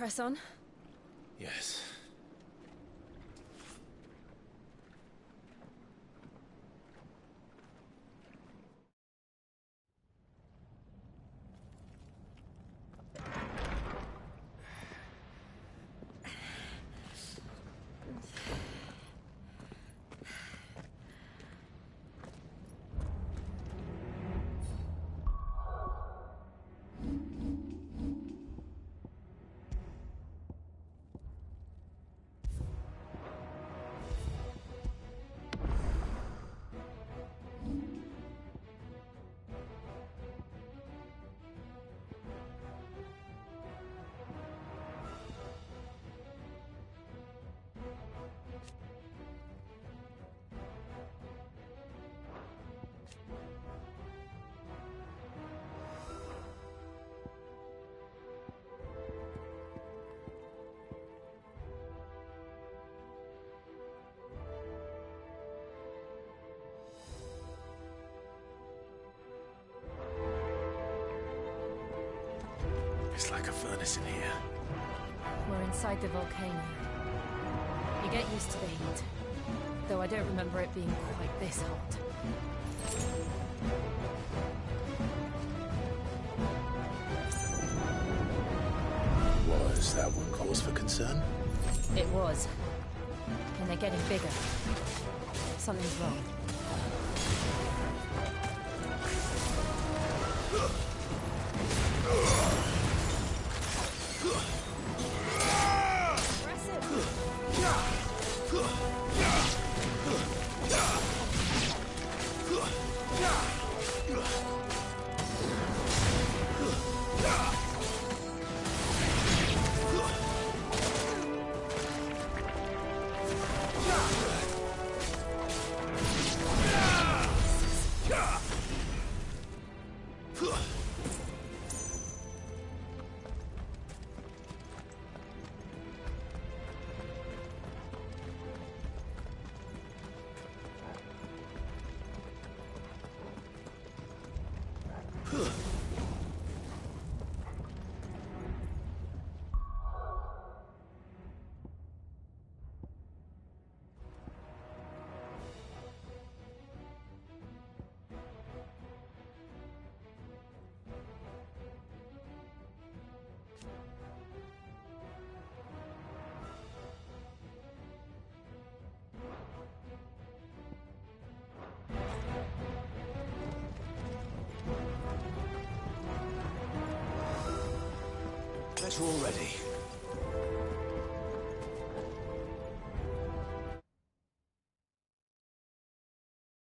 Press on.
Yes. It's like a furnace in here.
We're inside the volcano. You get used to the heat. Though I don't remember it being quite this hot.
Was that one cause for concern?
It was. And they're getting bigger. Something's wrong.
better already.